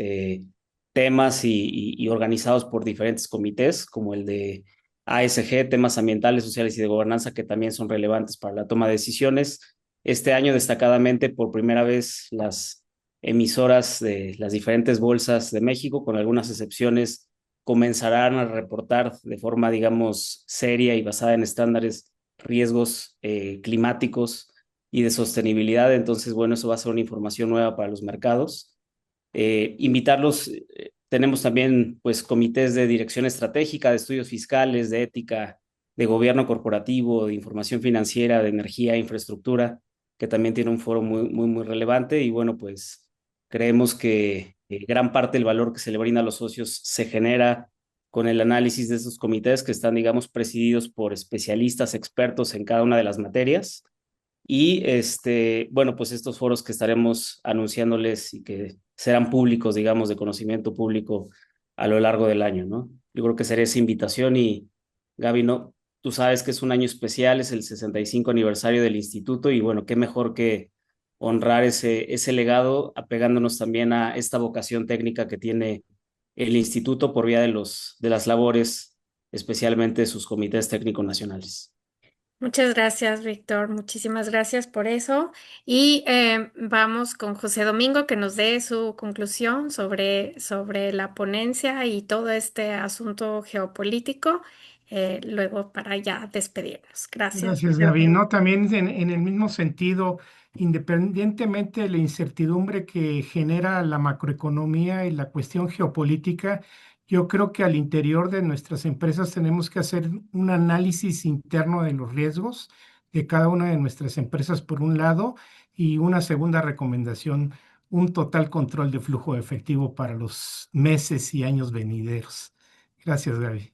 temas y organizados por diferentes comités, como el de ASG, temas ambientales, sociales y de gobernanza, que también son relevantes para la toma de decisiones. Este año, destacadamente, por primera vez, las emisoras de las diferentes bolsas de México, con algunas excepciones, comenzarán a reportar de forma, digamos, seria y basada en estándares riesgos climáticos y de sostenibilidad. Entonces, bueno, eso va a ser una información nueva para los mercados. Invitarlos, tenemos también pues comités de dirección estratégica, de estudios fiscales, de ética, de gobierno corporativo, de información financiera, de energía, infraestructura, que también tiene un foro muy relevante y bueno, pues creemos que gran parte del valor que se le brinda a los socios se genera con el análisis de estos comités que están, digamos, presididos por especialistas, expertos en cada una de las materias. Y bueno, pues estos foros que estaremos anunciándoles y que serán públicos, digamos, de conocimiento público a lo largo del año, ¿no? Yo creo que sería esa invitación y Gaby, ¿no? Tú sabes que es un año especial, es el 65 aniversario del instituto y bueno, qué mejor que honrar ese legado apegándonos también a esta vocación técnica que tiene el instituto por vía de las labores, especialmente de sus comités técnicos nacionales. Muchas gracias, Víctor. Muchísimas gracias por eso. Y vamos con José Domingo que nos dé su conclusión sobre la ponencia y todo este asunto geopolítico, luego para ya despedirnos. Gracias, Gracias, José Gaby. Domingo. No, también en el mismo sentido, independientemente de la incertidumbre que genera la macroeconomía y la cuestión geopolítica, yo creo que al interior de nuestras empresas tenemos que hacer un análisis interno de los riesgos de cada una de nuestras empresas, por un lado, y una segunda recomendación, un total control de flujo de efectivo para los meses y años venideros. Gracias, Gaby.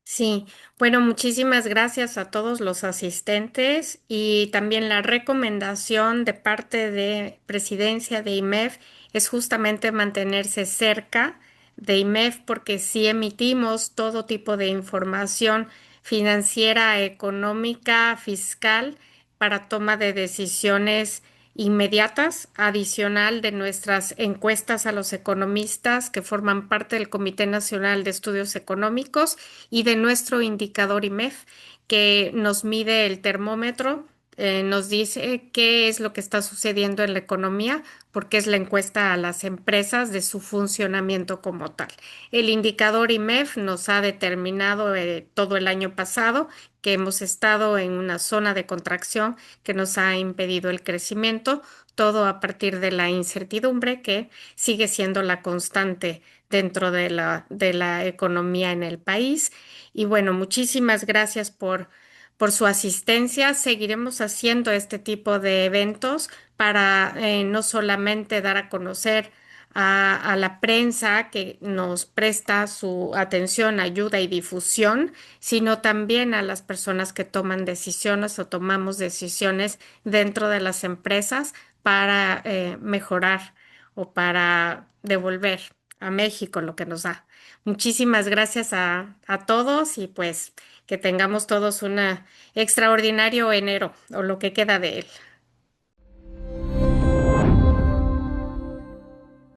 Sí, bueno, muchísimas gracias a todos los asistentes y también la recomendación de parte de Presidencia de IMEF es justamente mantenerse cerca de IMEF porque si emitimos todo tipo de información financiera, económica, fiscal para toma de decisiones inmediatas, adicional de nuestras encuestas a los economistas que forman parte del Comité Nacional de Estudios Económicos y de nuestro indicador IMEF, que nos mide el termómetro nos dice qué es lo que está sucediendo en la economía, porque es la encuesta a las empresas de su funcionamiento como tal. El indicador IMEF nos ha determinado todo el año pasado que hemos estado en una zona de contracción que nos ha impedido el crecimiento, todo a partir de la incertidumbre que sigue siendo la constante dentro de la economía en el país. Y bueno, muchísimas gracias por su asistencia. Seguiremos haciendo este tipo de eventos para no solamente dar a conocer a la prensa que nos presta su atención, ayuda y difusión, sino también a las personas que toman decisiones o tomamos decisiones dentro de las empresas para mejorar o para devolver a México lo que nos da. Muchísimas gracias a todos y pues que tengamos todos un extraordinario enero o lo que queda de él.